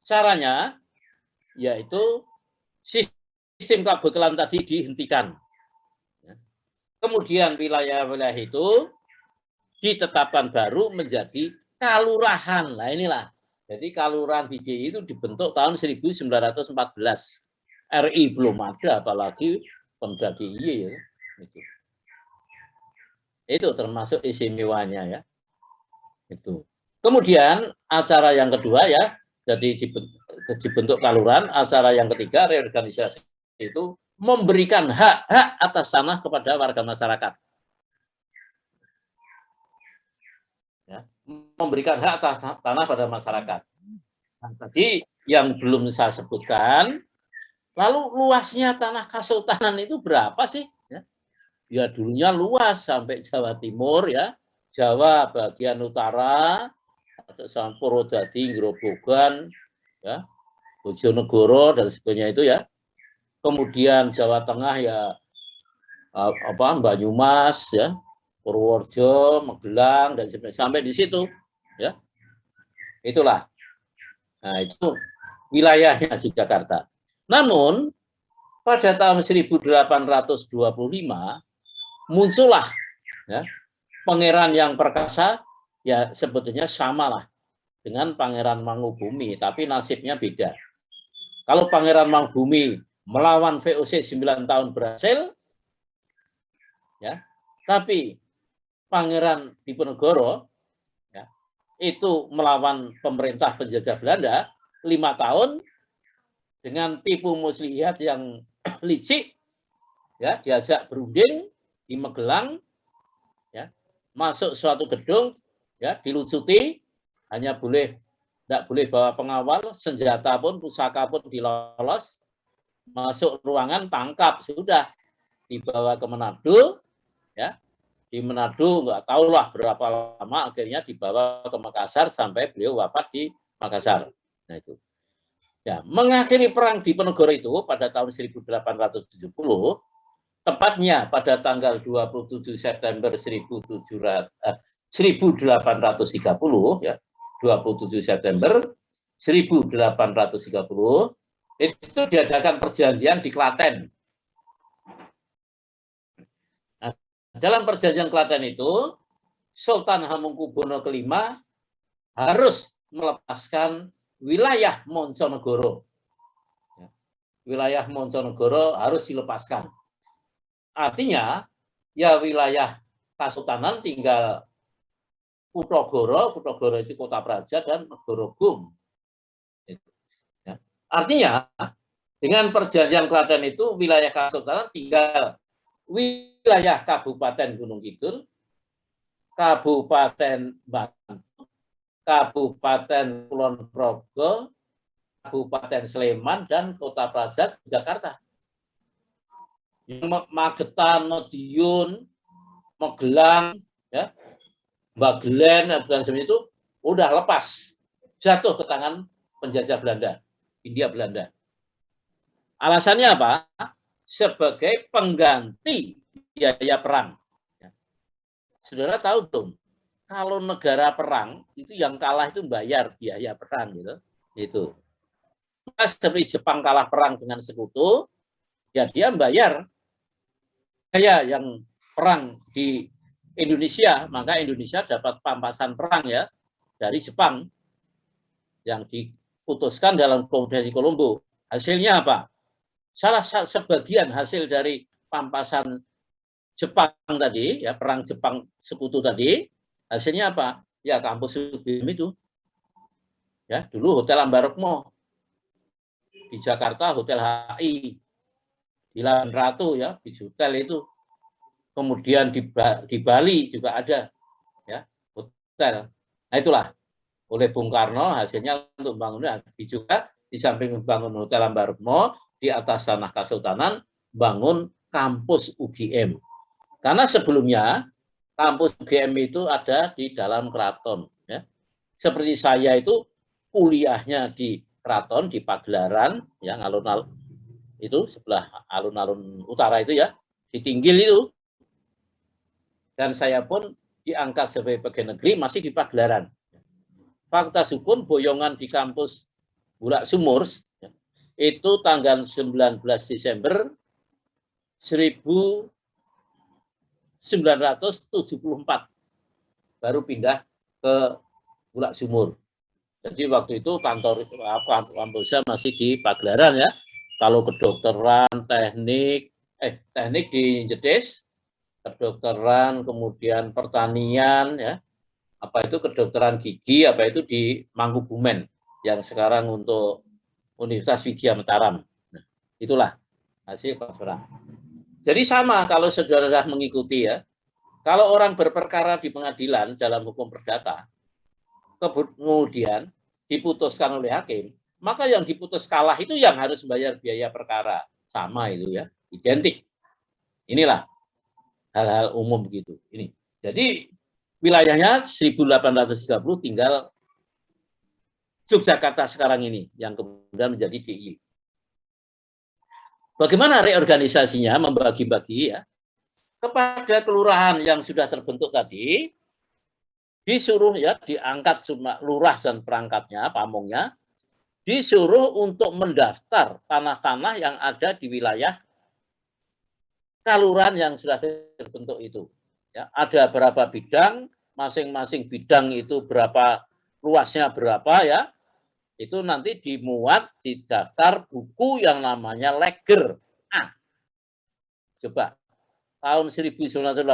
Caranya yaitu sistem kebekelan tadi dihentikan. Kemudian wilayah-wilayah itu ditetapkan baru menjadi kalurahan. Nah, inilah. Jadi kalurahan di DIY itu dibentuk tahun 1914. RI belum ada, apalagi Pemda DIY ya. Itu termasuk istimewanya ya. Itu. Kemudian acara yang kedua ya, jadi dibentuk kalurahan. Acara yang ketiga reorganisasi itu memberikan hak-hak atas tanah kepada warga masyarakat. Ya, memberikan hak atas tanah pada masyarakat. Nah, tadi yang belum saya sebutkan, lalu luasnya tanah Kesultanan itu berapa sih? Ya dulunya luas sampai Jawa Timur ya, Jawa bagian utara, sampai Purwodadi, Grobogan, ya, Bojonegoro dan sebagainya itu ya. Kemudian Jawa Tengah ya Banyumas ya, Purworejo, Magelang dan sebagainya sampai di situ ya. Itulah. Nah, itu wilayahnya di Jakarta. Namun pada tahun 1825 muncullah ya, pangeran yang perkasa, ya sebetulnya samalah dengan Pangeran Mangubumi, tapi nasibnya beda. Kalau Pangeran Mangubumi melawan VOC 9 tahun berhasil, ya, tapi Pangeran Diponegoro ya, itu melawan pemerintah penjajah Belanda 5 tahun dengan tipu muslihat yang licik, ya, diajak berunding di Magelang, ya, masuk suatu gedung, ya, dilucuti, hanya tidak boleh bawa pengawal, senjata pun, pusaka pun dilolos, masuk ruangan, tangkap, sudah dibawa ke Manado, ya, di Manado nggak tahulah berapa lama, akhirnya dibawa ke Makassar sampai beliau wafat di Makassar. Nah itu. Ya, mengakhiri perang Diponegoro itu pada tahun 1870, tepatnya pada tanggal 27 September 1830, ya, 27 September 1830, itu diadakan perjanjian di Klaten. Nah, dalam perjanjian Klaten itu, Sultan Hamengkubuwono V harus melepaskan wilayah Monconegoro. Wilayah Monconegoro harus dilepaskan. Artinya, ya wilayah Kasultanan tinggal Kutogoro itu Kota Praja, dan Negorogum. Ya. Artinya, dengan perjanjian Klaten itu, wilayah Kasultanan tinggal wilayah Kabupaten Gunung Kidul, Kabupaten Banten, Kabupaten Kulon Progo, Kabupaten Sleman, dan Kota Praja Jakarta. Magetan, Madiun, Magelang, ya, Bagelen, dan sebagainya itu udah lepas, jatuh ke tangan penjajah Belanda, Hindia Belanda. Alasannya apa? Sebagai pengganti biaya perang. Saudara tahu dong, kalau negara perang itu yang kalah itu bayar biaya perang, gitu. Itu. Seperti Jepang kalah perang dengan sekutu, ya dia bayar biaya yang perang di Indonesia, maka Indonesia dapat pampasan perang ya dari Jepang yang diputuskan dalam Konferensi Kolombo. Hasilnya apa? Salah sebagian hasil dari pampasan Jepang tadi, ya perang Jepang sekutu tadi, hasilnya apa? Ya kampus UGM itu. Ya, dulu Hotel Ambarukmo. Di Jakarta Hotel HI. Di Lahan Ratu ya, di hotel itu. Kemudian di Bali juga ada ya, hotel. Nah itulah oleh Bung Karno hasilnya untuk bangunnya juga di samping bangun Hotel Ambarukmo, di atas tanah Kasultanan bangun kampus UGM. Karena sebelumnya kampus UGM itu ada di dalam keraton. Ya. Seperti saya itu kuliahnya di keraton di Pagelaran, yang alun-alun itu sebelah alun-alun utara itu ya, di Tinggil itu. Dan saya pun diangkat sebagai pegawai negeri masih di Pagelaran. Fakultas Hukum boyongan di kampus Bulak Sumur itu tanggal 19 Desember 1974 baru pindah ke Bulak Sumur. Jadi waktu itu kantor kampusnya masih di Pagelaran ya. Kalau kedokteran, teknik di Jedes, kedokteran, kemudian pertanian ya. Apa itu kedokteran gigi, apa itu di Mangkubumen yang sekarang untuk Universitas Widya Mataram. Nah, itulah hasil transferan. Jadi sama kalau saudara mengikuti ya. Kalau orang berperkara di pengadilan dalam hukum perdata, kemudian diputuskan oleh hakim, maka yang diputus kalah itu yang harus bayar biaya perkara. Sama itu ya, identik. Inilah hal-hal umum begitu. Ini. Jadi wilayahnya 1830 tinggal Yogyakarta sekarang ini yang kemudian menjadi DIY. Bagaimana reorganisasinya, membagi-bagi ya, kepada kelurahan yang sudah terbentuk tadi, disuruh ya diangkat lurah dan perangkatnya, pamongnya, disuruh untuk mendaftar tanah-tanah yang ada di wilayah kelurahan yang sudah terbentuk itu. Ya, ada berapa bidang, masing-masing bidang itu berapa, luasnya berapa ya, itu nanti dimuat di daftar buku yang namanya Leger A. Coba, tahun 1980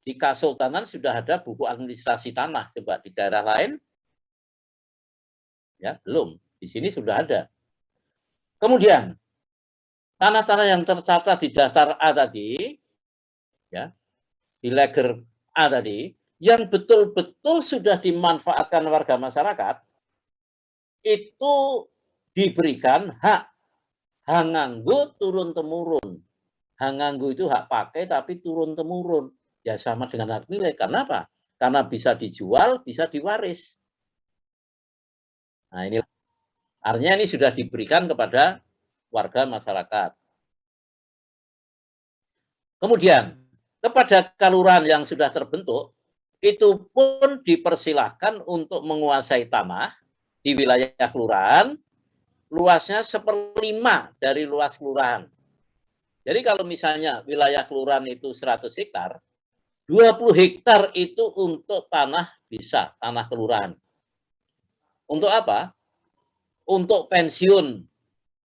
di Kasultanan sudah ada buku administrasi tanah. Coba di daerah lain, ya belum. Di sini sudah ada. Kemudian, tanah-tanah yang tercatat di daftar A tadi, ya, di Leger A tadi, yang betul-betul sudah dimanfaatkan warga masyarakat, itu diberikan hak hanganggo turun-temurun. Hanganggo itu hak pakai tapi turun-temurun. Ya sama dengan hak milik. Karena apa? Karena bisa dijual, bisa diwaris. Nah ini artinya ini sudah diberikan kepada warga masyarakat. Kemudian, kepada kelurahan yang sudah terbentuk, itu pun dipersilahkan untuk menguasai tanah di wilayah kelurahan, luasnya 1/5 dari luas kelurahan. Jadi kalau misalnya wilayah kelurahan itu 100 hektar, 20 hektar itu untuk tanah desa, tanah kelurahan. Untuk apa? Untuk pensiun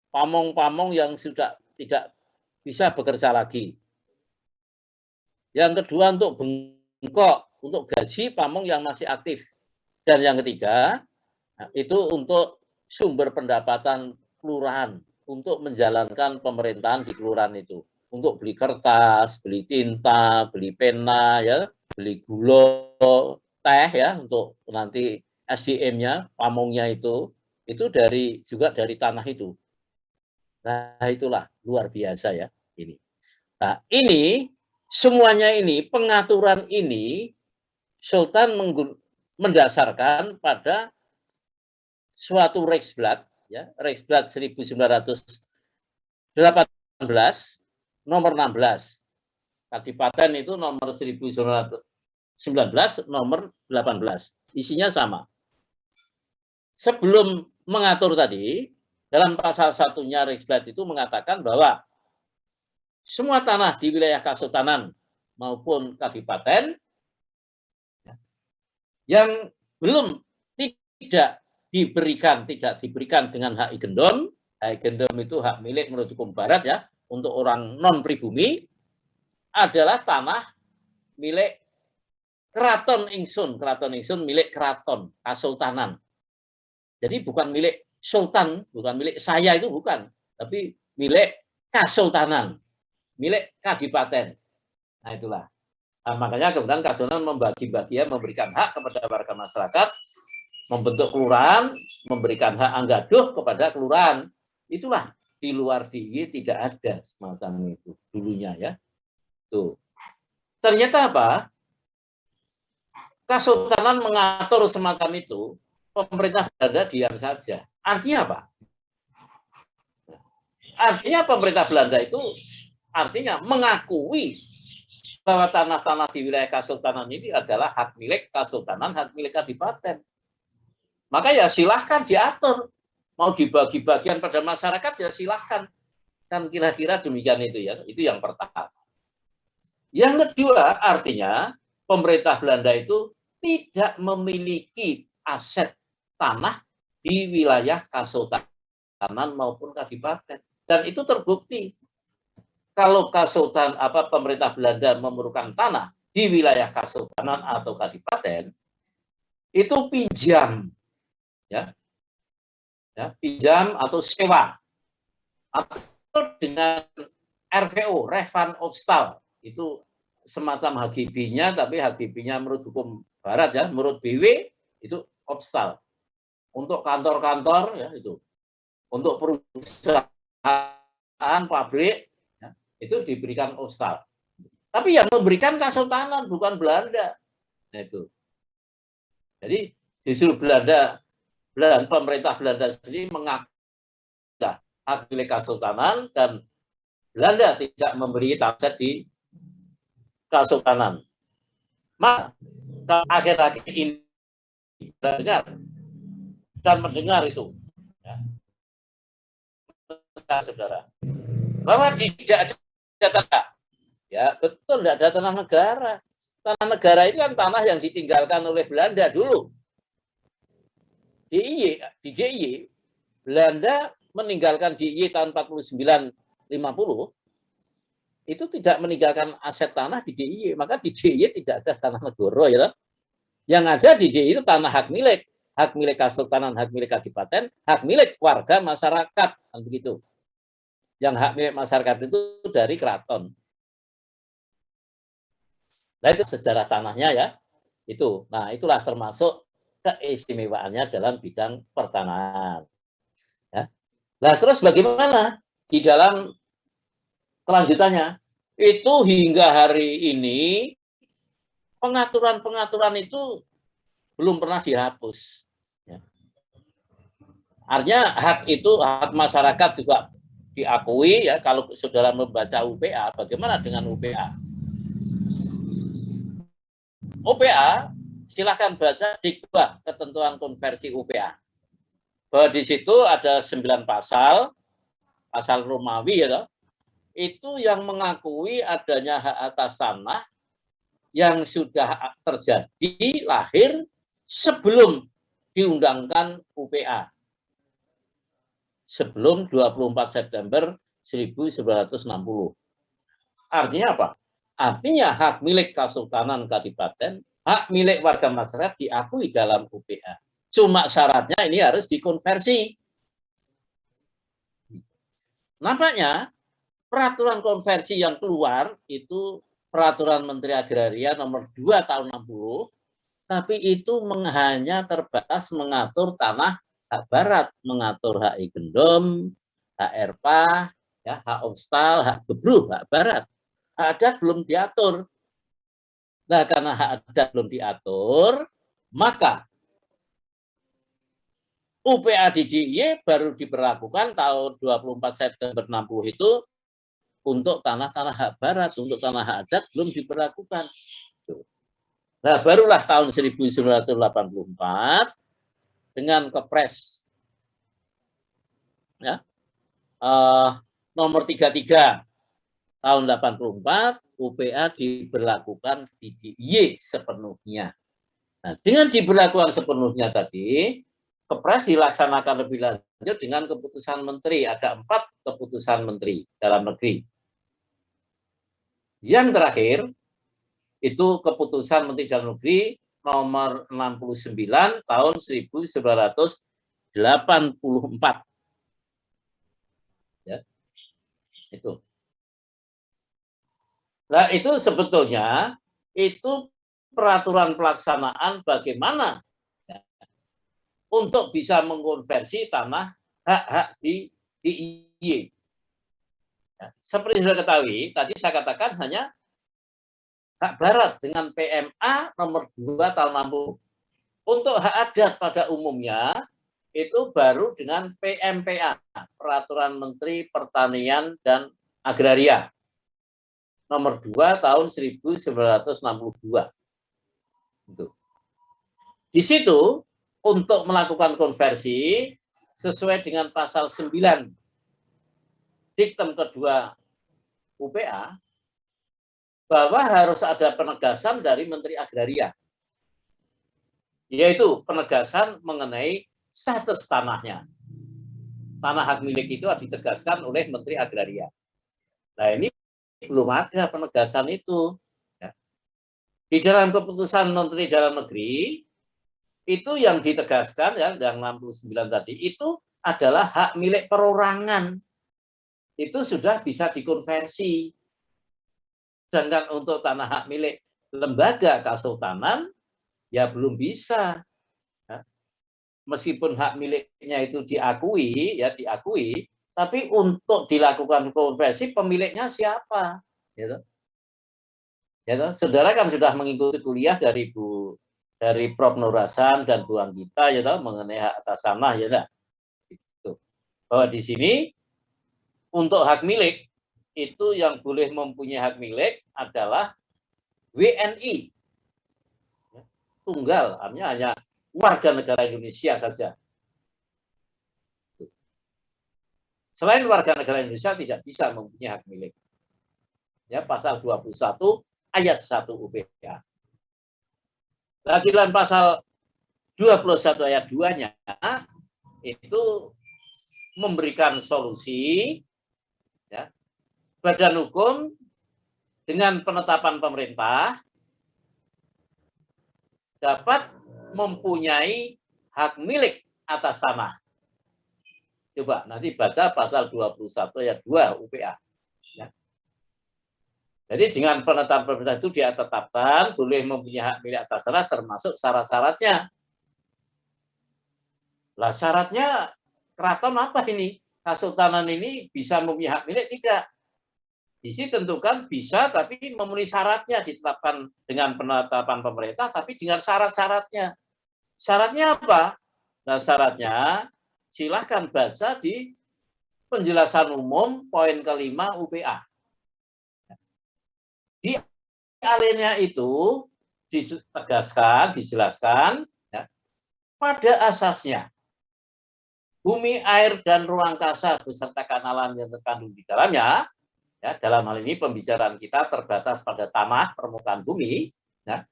pamong-pamong yang sudah tidak bisa bekerja lagi. Yang kedua untuk bengkok, untuk gaji pamong yang masih aktif. Dan yang ketiga, itu untuk sumber pendapatan kelurahan, untuk menjalankan pemerintahan di kelurahan itu. Untuk beli kertas, beli tinta, beli pena, ya, beli gula, teh, ya, untuk nanti SDM-nya, pamongnya itu juga dari tanah itu. Nah, itulah luar biasa ya ini. Nah, ini semuanya ini, pengaturan ini Sultan mendasarkan pada suatu Reichsblatt, ya, Reichsblatt 1918 nomor 16. Kadipaten itu nomor 1919 nomor 18. Isinya sama. Sebelum mengatur tadi, dalam pasal satunya Reichsblatt itu mengatakan bahwa semua tanah di wilayah Kasultanan maupun Kadipaten yang belum tidak diberikan dengan hak igendom. Hak igendom itu hak milik menurut hukum barat ya, untuk orang non pribumi, adalah tanah milik keraton ingsun. Keraton ingsun milik keraton Kasultanan. Jadi bukan milik sultan, bukan milik saya, itu bukan, tapi milik Kasultanan, milik Kadipaten. Nah itulah. Nah, makanya kemudian Kasultanan membagi-bagi, memberikan hak kepada warga masyarakat, membentuk kelurahan, memberikan hak anggaduh kepada kelurahan. Itulah, di luar DIY tidak ada semacam itu dulunya ya. Tuh. Ternyata apa? Kasultanan mengatur semacam itu, pemerintah Belanda diam saja. Artinya apa? Artinya pemerintah Belanda itu artinya mengakui bahwa tanah-tanah di wilayah Kasultanan ini adalah hak milik Kasultanan, hak milik Kadipaten. Maka ya silahkan diatur. Mau dibagi-bagian pada masyarakat ya silahkan. Kan kira-kira demikian itu ya. Itu yang pertama. Yang kedua artinya pemerintah Belanda itu tidak memiliki aset tanah di wilayah Kasultanan maupun Kadipaten. Dan itu terbukti. Kalau pemerintah Belanda memerlukan tanah di wilayah Kasultanan atau Kadipaten, itu pinjam, ya, pinjam atau sewa, atau dengan RVO, Revan Opstal, itu semacam HGB-nya, tapi HGB-nya menurut hukum barat ya, menurut BW itu Opstal. Untuk kantor-kantor ya itu, untuk perusahaan pabrik ya, itu diberikan Opstal. Tapi yang memberikan Kasultanan bukan Belanda. Nah itu. Jadi justru pemerintah Belanda sendiri mengaku hak milik Kasultanan dan Belanda tidak memberi aset di Kasultanan. Maka akhir-akhir ini mendengar itu saudara, bahwa tidak ada tanah. Ya betul, tidak ada tanah negara. Tanah negara itu kan tanah yang ditinggalkan oleh Belanda dulu. Di DIY, Belanda meninggalkan DIY tahun 49-50, itu tidak meninggalkan aset tanah di DIY, maka di DIY tidak ada tanah negara, ya. Yang ada di DIY itu tanah hak milik kesultanan, hak milik kadipaten, hak milik warga masyarakat, kan begitu. Yang hak milik masyarakat itu dari keraton. Nah itu sejarah tanahnya ya, itu. Nah itulah termasuk keistimewaannya dalam bidang pertanahan. Ya. Nah terus bagaimana di dalam kelanjutannya? Itu hingga hari ini pengaturan-pengaturan itu belum pernah dihapus. Ya. Artinya hak masyarakat juga diakui ya. Kalau saudara membaca UPA, bagaimana dengan UPA? UPA silakan baca di ketentuan konversi UPA. Bahwa di situ ada 9 pasal Romawi ya, itu yang mengakui adanya hak atas tanah yang sudah terjadi lahir sebelum diundangkan UPA. Sebelum 24 September 1960. Artinya apa? Artinya hak milik Kesultanan Kadipaten, hak milik warga masyarakat diakui dalam UPA. Cuma syaratnya ini harus dikonversi. Nampaknya peraturan konversi yang keluar itu peraturan Menteri Agraria nomor 2 tahun 60, tapi itu hanya terbatas mengatur tanah hak barat, mengatur hak gendom, hak erpah, ya, hak obstal, hak gebruh, hak barat. Hak adat belum diatur. Nah, karena hak adat belum diatur, maka UPA di DIY baru diberlakukan tahun 24 September 60 itu untuk tanah-tanah hak barat, untuk tanah hak adat belum diberlakukan. Nah, barulah tahun 1984 dengan Kepres ya, nomor 33 tahun 84, UPA diberlakukan di DIY sepenuhnya. Nah, dengan diberlakukan sepenuhnya tadi, Kepres dilaksanakan lebih lanjut dengan keputusan menteri. Ada 4 keputusan menteri dalam negeri. Yang terakhir, itu keputusan Menteri Dalam Negeri nomor 69 tahun 1984. Ya, itu. Nah, itu sebetulnya itu peraturan pelaksanaan bagaimana ya, untuk bisa mengkonversi tanah hak-hak di DIY. Ya, seperti sudah ketahui, tadi saya katakan hanya hak barat dengan PMA nomor 2 tahun 60. Untuk hak adat pada umumnya itu baru dengan PMPA, Peraturan Menteri Pertanian dan Agraria nomor 2 tahun 1962. Itu. Di situ untuk melakukan konversi sesuai dengan pasal 9 diktum kedua UPA bahwa harus ada penegasan dari Menteri Agraria, yaitu penegasan mengenai status tanahnya. Tanah hak milik itu ditegaskan oleh Menteri Agraria. Nah, ini belum ada penegasan itu. Ya. Di dalam keputusan Menteri Dalam Negeri, itu yang ditegaskan, ya, yang 69 tadi, itu adalah hak milik perorangan. Itu sudah bisa dikonversi. Sedangkan untuk tanah hak milik lembaga kesultanan, ya belum bisa. Ya. Meskipun hak miliknya itu diakui, tapi untuk dilakukan konversi pemiliknya siapa? Gitu. Gitu. Saudara kan sudah mengikuti kuliah dari Prof. Nur Hasan dan Bu Anggita ya tahu mengenai hak atas tanah ya enggak? Gitu. Bahwa di sini untuk hak milik itu yang boleh mempunyai hak milik adalah WNI. Tunggal, artinya hanya warga negara Indonesia saja. Selain warga negara Indonesia tidak bisa mempunyai hak milik. Ya, pasal 21 ayat 1 UPH. Nah, di dalam pasal 21 ayat 2-nya itu memberikan solusi, ya, badan hukum dengan penetapan pemerintah dapat mempunyai hak milik atas tanah. Coba nanti baca pasal 21 ayat 2 UPA. Ya. Jadi dengan penetapan pemerintah itu dia tetapkan boleh mempunyai hak milik atas tanah termasuk syarat-syaratnya. Lah syaratnya keraton apa ini? Kesultanan ini bisa mempunyai hak milik tidak? Di sini tentukan bisa tapi memenuhi syaratnya ditetapkan dengan penetapan pemerintah tapi dengan syarat-syaratnya. Syaratnya apa? Nah syaratnya silahkan baca di penjelasan umum poin kelima UPA. Di alinea itu ditegaskan, dijelaskan ya, pada asasnya bumi, air, dan ruang angkasa beserta alam yang terkandung di dalamnya, ya, dalam hal ini pembicaraan kita terbatas pada tanah permukaan bumi, ya,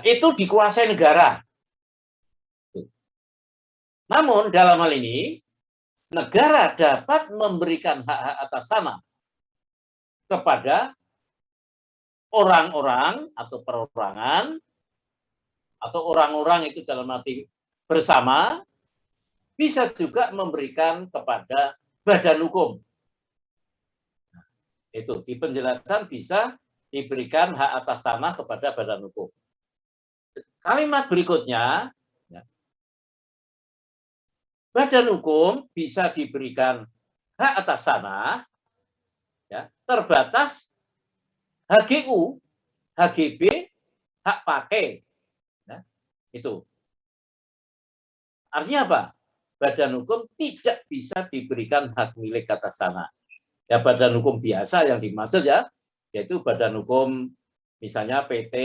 itu dikuasai negara. Namun dalam hal ini negara dapat memberikan hak-hak atas tanah kepada orang-orang atau perorangan atau orang-orang itu dalam arti bersama, bisa juga memberikan kepada badan hukum. Itu di penjelasan bisa diberikan hak atas tanah kepada badan hukum. Kalimat berikutnya, ya, badan hukum bisa diberikan hak atas tanah, ya, terbatas HGU, HGB, hak pakai. Ya, itu. Artinya apa? Badan hukum tidak bisa diberikan hak milik atas tanah. Ya badan hukum biasa yang dimaksud ya, yaitu badan hukum misalnya PT,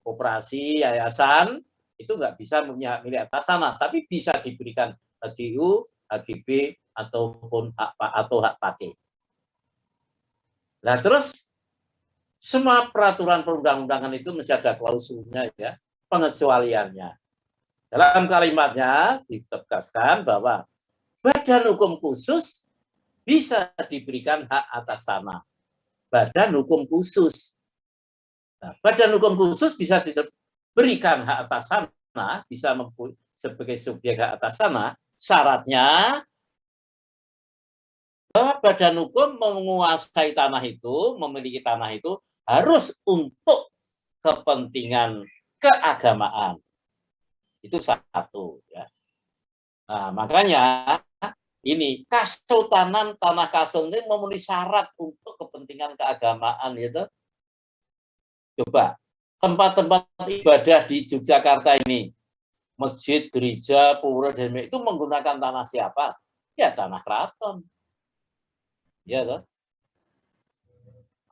koperasi, yayasan, itu nggak bisa mempunyai hak milik atas tanah, tapi bisa diberikan HGU, HGB, ataupun hak pakai. Nah terus semua peraturan perundang-undangan itu mesti ada klausulnya ya, pengecualiannya. Dalam kalimatnya ditegaskan bahwa badan hukum khusus bisa diberikan hak atas tanah. Badan hukum khusus. Nah, badan hukum khusus bisa diberikan hak atas tanah, bisa sebagai subjek hak atas tanah. Syaratnya bahwa badan hukum menguasai tanah itu, memiliki tanah itu harus untuk kepentingan keagamaan. Itu satu. Ya. Nah, makanya ini Kasultanan Tanah Kasong ini memenuhi syarat untuk kepentingan keagamaan, gitu. Coba tempat-tempat ibadah di Yogyakarta ini, masjid, gereja, pura, dan itu menggunakan tanah siapa? Ya tanah keraton. Ya, toh?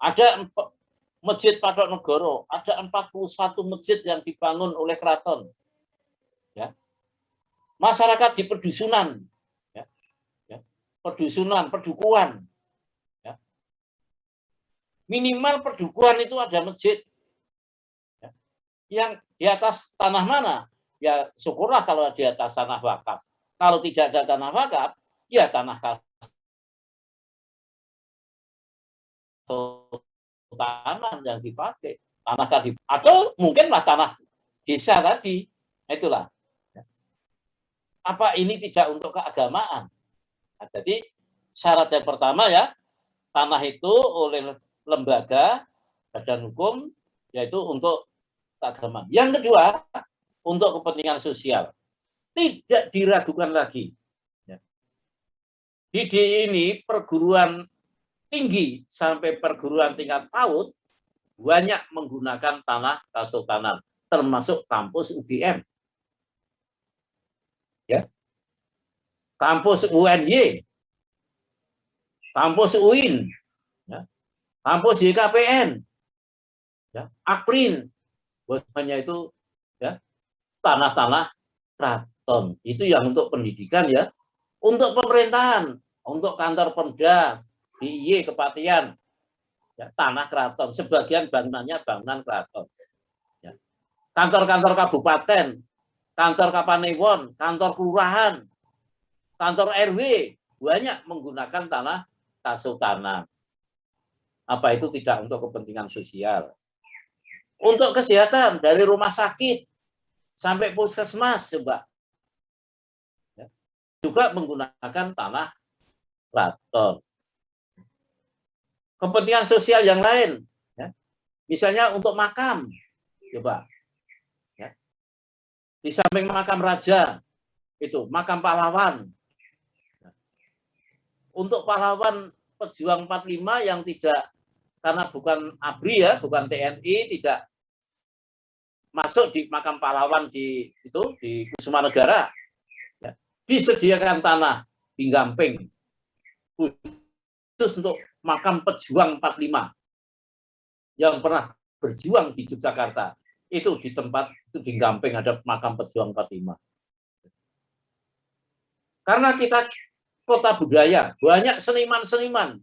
Ada masjid Patok Negoro, ada 41 masjid yang dibangun oleh keraton. Ya. Masyarakat di pedusunan, ya. Ya. Pedusunan, pedukuhan. Ya. Minimal pedukuhan itu ada masjid. Ya. Yang di atas tanah mana? Ya syukurlah kalau di atas tanah wakaf. Kalau tidak ada tanah wakaf, ya tanah tanah yang dipakai. Tanah tadi. Atau mungkin mas tanah desa tadi. Itulah. Apa ini tidak untuk keagamaan? Nah, jadi syarat yang pertama ya, tanah itu oleh lembaga, badan hukum, yaitu untuk keagamaan. Yang kedua, untuk kepentingan sosial. Tidak diragukan lagi. Di ini perguruan tinggi sampai perguruan tingkat PAUD banyak menggunakan tanah Kasultanan, termasuk kampus UGM. Ya. Kampus UNY, kampus UIN, ya. Kampus YKPN, ya. AKPRIN, bahwasanya itu ya tanah-tanah keraton. Itu yang untuk pendidikan ya, Untuk pemerintahan, untuk kantor Pemda, DIY Kepatian, ya, tanah keraton, sebagian bangunannya bangunan keraton. Ya. Kantor-kantor kabupaten, kantor Kapanewon, kantor kelurahan, kantor RW, banyak menggunakan tanah kasultanan. Apa itu tidak untuk kepentingan sosial? Untuk kesehatan, dari rumah sakit sampai puskesmas, coba. Ya. Juga menggunakan tanah keraton. Kepentingan sosial yang lain, ya. Misalnya untuk makam, coba. Ya. Di samping makam raja, itu makam pahlawan. Ya. Untuk pahlawan pejuang 45 yang tidak, karena bukan ABRI ya, bukan TNI, tidak masuk di makam pahlawan di Kusuma Negara, ya, disediakan tanah di Gamping khusus untuk makam pejuang 45 yang pernah berjuang di Yogyakarta. Itu di tempat itu di Gamping ada makam pejuang 45. Karena kita kota budaya, banyak seniman-seniman,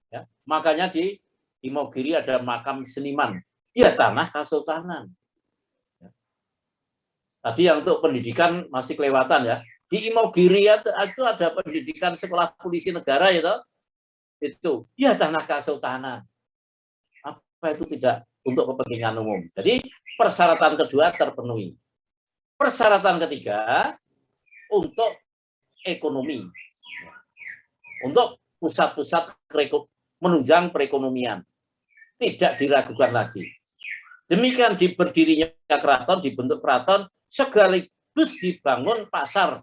ya, makanya di Imogiri ada makam seniman, ya tanah kasultanan. Tadi yang untuk pendidikan masih kelewatan ya. Di Imogiri itu ada pendidikan sekolah polisi negara itu ya tanah kasultanan. Apa itu tidak untuk kepentingan umum. Jadi persyaratan kedua terpenuhi. Persyaratan ketiga untuk ekonomi. Untuk pusat-pusat menunjang perekonomian. Tidak diragukan lagi. Demikian berdirinya keraton, dibentuk keraton, sekaligus dibangun pasar,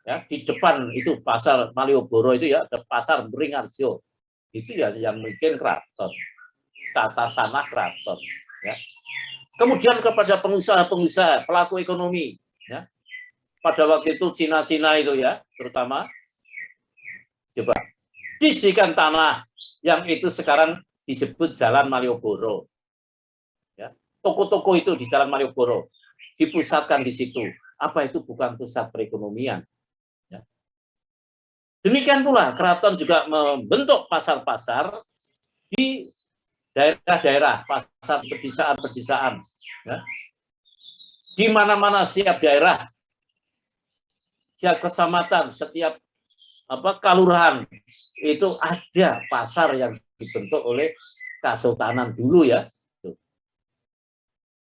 ya, di depan itu pasar Malioboro itu ya, ada pasar Beringharjo, itu ya yang bikin keraton, tata sana keraton, ya. Kemudian kepada pengusaha-pengusaha, pelaku ekonomi, ya, pada waktu itu Cina-Cina itu ya, terutama, coba disediakan tanah yang itu sekarang disebut Jalan Malioboro, ya. Toko-toko itu di Jalan Malioboro dipusatkan di situ. Apa itu bukan pusat perekonomian? Ya. Demikian pula keraton juga membentuk pasar-pasar di daerah-daerah, pasar pedesaan-pedesaan. Ya. Di mana-mana setiap daerah, setiap kecamatan, setiap kelurahan itu ada pasar yang dibentuk oleh Kasultanan dulu ya.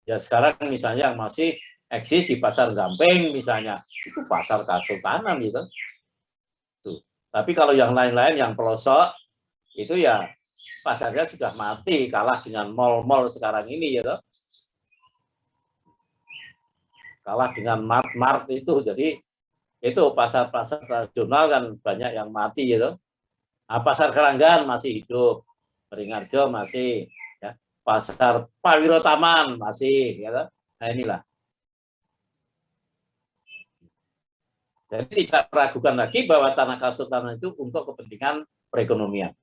Ya sekarang misalnya yang masih eksis di Pasar Gamping misalnya, itu pasar Kasultanan gitu. Tuh. Tapi kalau yang lain-lain yang pelosok, itu ya pasarnya sudah mati, kalah dengan mal-mal sekarang ini gitu. Kalah dengan mart-mart itu, jadi itu pasar-pasar tradisional kan banyak yang mati gitu. Nah, pasar Keranggan masih hidup, Beringharjo masih, ya. Pasar Pawiro Taman masih, gitu. Nah inilah. Jadi tidak meragukan lagi bahwa tanah kasultanan itu untuk kepentingan perekonomian.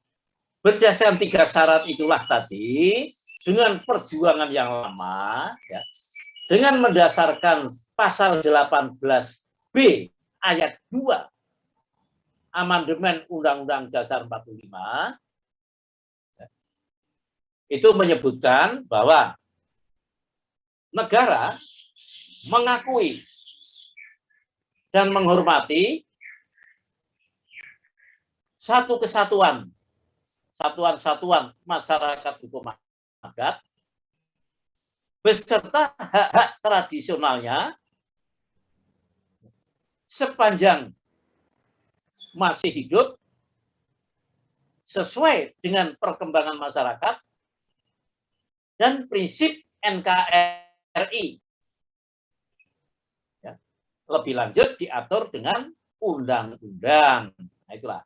Berdasarkan 3 syarat itulah tadi, dengan perjuangan yang lama, ya, dengan mendasarkan pasal 18B ayat 2 Amandemen Undang-Undang Dasar 45, ya, itu menyebutkan bahwa negara mengakui dan menghormati satu kesatuan, satuan-satuan masyarakat hukum adat beserta hak-hak tradisionalnya sepanjang masih hidup sesuai dengan perkembangan masyarakat dan prinsip NKRI. Ya. Lebih lanjut diatur dengan undang-undang. Nah, itulah.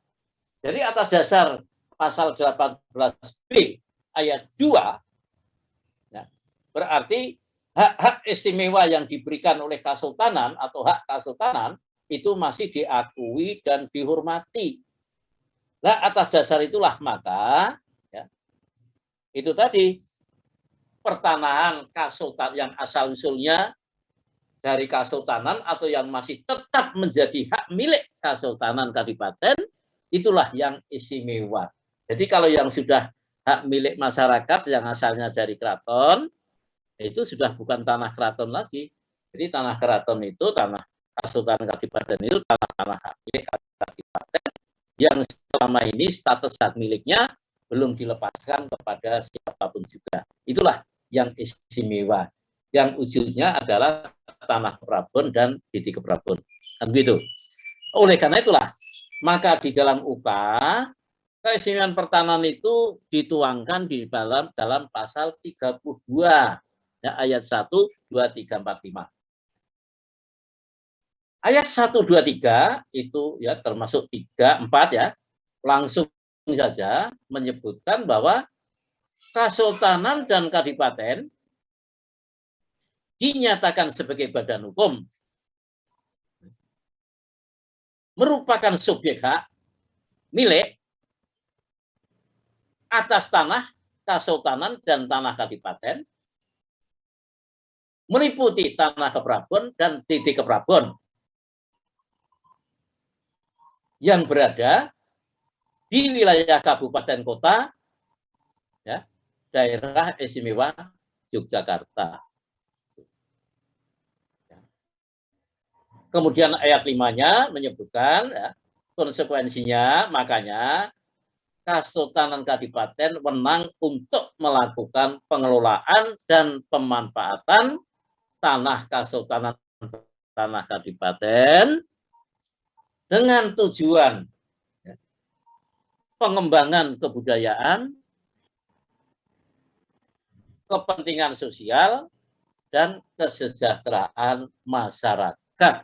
Jadi atas dasar pasal 18B ayat 2, ya, berarti hak-hak istimewa yang diberikan oleh Kasultanan atau hak Kasultanan itu masih diakui dan dihormati. Nah, atas dasar itulah maka, ya, itu tadi pertanahan Kasultan yang asal usulnya dari Kasultanan atau yang masih tetap menjadi hak milik Kesultanan Kadipaten, itulah yang istimewa. Jadi kalau yang sudah hak milik masyarakat yang asalnya dari keraton, itu sudah bukan tanah keraton lagi. Jadi tanah keraton itu, tanah Kesultanan Kadipaten itu tanah-tanah hak milik Kadipaten yang selama ini status hak miliknya belum dilepaskan kepada siapapun juga. Itulah yang istimewa. Yang wujudnya adalah tanah keprabon dan titik keprabon. Kan begitu. Oleh karena itulah, maka di dalam UK, keistimewaan pertahanan itu dituangkan di dalam pasal 32, ya, ayat 1, 2, 3, 4, 5. Ayat 1, 2, 3 itu ya termasuk 3, 4 ya, langsung saja menyebutkan bahwa Kesultanan dan Kadipaten dinyatakan sebagai badan hukum, merupakan subjek hak milik atas tanah Kesultanan dan tanah Kadipaten, meliputi tanah keprabon dan titik keprabon yang berada di wilayah kabupaten kota, ya, daerah istimewa Yogyakarta. Kemudian ayat 5-nya menyebutkan, ya, konsekuensinya, makanya Kesultanan Kadipaten wenang untuk melakukan pengelolaan dan pemanfaatan tanah Kesultanan tanah Kadipaten dengan tujuan, ya, pengembangan kebudayaan, kepentingan sosial, dan kesejahteraan masyarakat.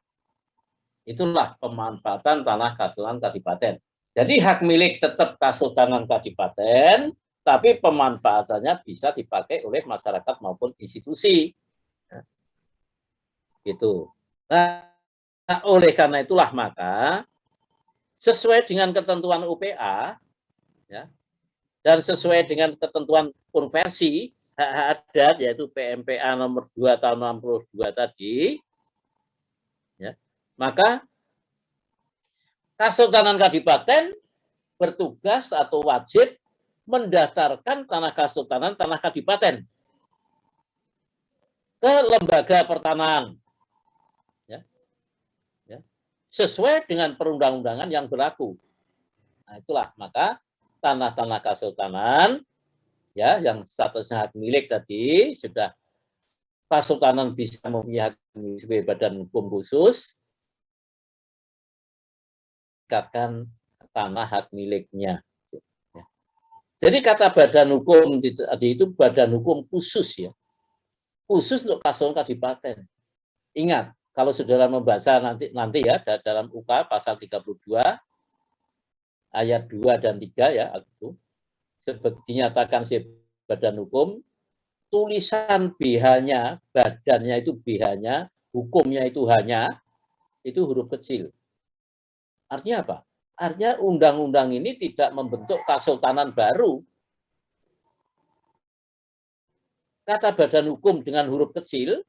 Itulah pemanfaatan tanah Kesultanan Kadipaten. Jadi hak milik tetap Kesultanan Kadipaten, tapi pemanfaatannya bisa dipakai oleh masyarakat maupun institusi. Gitu. Nah, oleh karena itulah maka sesuai dengan ketentuan UPA, ya, dan sesuai dengan ketentuan konversi hak adat yaitu PMPA nomor 2 tahun 62 tadi, ya, maka Kesultanan Kadipaten bertugas atau wajib mendaftarkan tanah Kesultanan tanah Kadipaten ke lembaga pertanahan, ya, ya, sesuai dengan perundang-undangan yang berlaku. Nah, itulah maka tanah-tanah Kesultanan, ya, yang statusnya hak milik tadi sudah Kesultanan bisa mempunyai sebagai badan hukum khusus, katakan tanah hak miliknya. Jadi kata badan hukum tadi itu badan hukum khusus, ya, khusus untuk Kesultanan Kadipaten. Ingat, kalau saudara membaca nanti ya dalam UK pasal 32 ayat 2 dan 3 ya, itu dinyatakan sebagai badan hukum, tulisan BH-nya, badannya itu BH-nya, hukumnya itu hanya, itu huruf kecil. Artinya apa? Artinya undang-undang ini tidak membentuk kesultanan baru. Kata badan hukum dengan huruf kecil,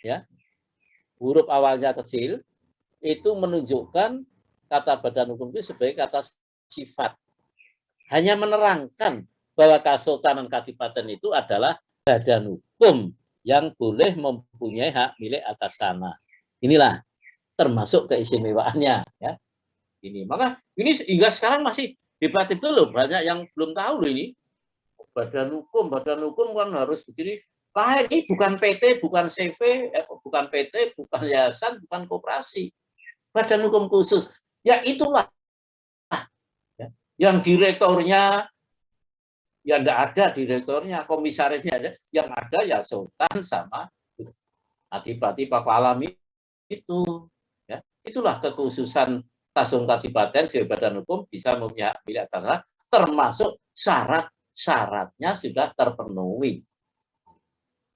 ya, huruf awalnya kecil, itu menunjukkan kata badan hukum itu sebagai kata sifat. Hanya menerangkan bahwa Kesultanan Kadipaten itu adalah badan hukum yang boleh mempunyai hak milik atas tanah. Inilah termasuk keistimewaannya, ya. Ini maka ini hingga sekarang masih debatable loh, banyak yang belum tahu loh ini. Badan hukum kan harus begini. Lah ini bukan PT, bukan CV, bukan PT, bukan yayasan, bukan koperasi. Badan hukum khusus. Ya itulah, ya, yang direkturnya ya enggak ada direkturnya, komisarisnya ada, yang ada ya sultan sama adipati Pakualam itu, ya. Itulah kekhususan Kesultanan Kadipaten sebagai badan hukum bisa mempunyai hak milik tanah, termasuk syarat-syaratnya sudah terpenuhi.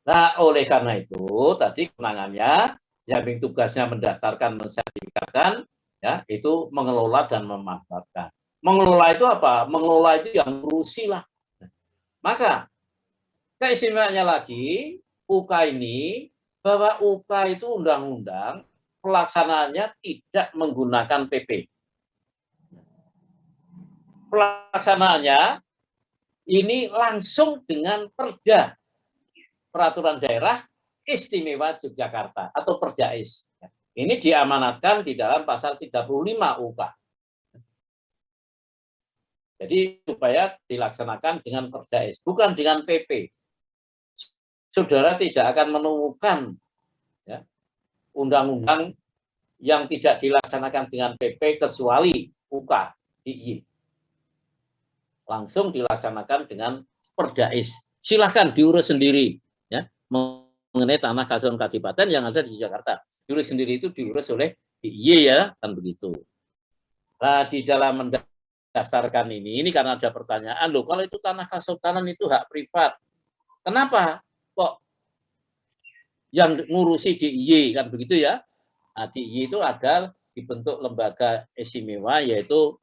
Nah, oleh karena itu tadi kewenangannya, samping tugasnya mendaftarkan, mensertifikatkan, ya, itu mengelola dan memanfaatkan. Mengelola itu apa? Mengelola itu yang ngurusi lah. Maka keistimewaannya lagi UK ini, bahwa UK itu undang-undang pelaksanaannya tidak menggunakan PP. Pelaksanaannya ini langsung dengan Perda Peraturan Daerah Istimewa Yogyakarta atau Perdais. Ini diamanatkan di dalam pasal 35 UK. Jadi supaya dilaksanakan dengan Perdais, bukan dengan PP. Saudara tidak akan menemukan ya, undang-undang yang tidak dilaksanakan dengan PP kecuali UK DIY. Langsung dilaksanakan dengan Perdais. Silahkan diurus sendiri ya, mengenai tanah kasuhan kadipaten yang ada di Jakarta. Diurus sendiri itu diurus oleh DIY ya, kan begitu. Nah, di dalam mendaftarkan ini karena ada pertanyaan, loh kalau itu tanah kasultanan itu hak privat. Kenapa kok yang ngurusi DIY kan begitu ya? Nah, DIY itu ada dibentuk lembaga istimewa yaitu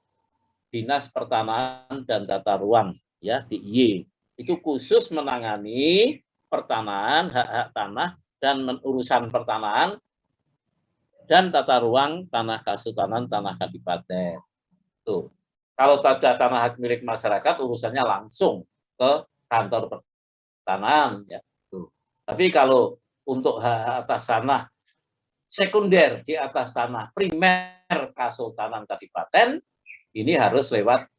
Dinas Pertanahan dan Tata Ruang ya, DIY. Itu khusus menangani pertanahan, hak-hak tanah dan urusan pertanahan dan tata ruang tanah kasultanan, tanah kadipaten. Tuh. Kalau ada tanah hak milik masyarakat, urusannya langsung ke kantor pertanahan. Ya. Tuh. Tapi kalau untuk hak atas tanah sekunder di atas tanah primer kasultanan kadipaten, ini harus lewat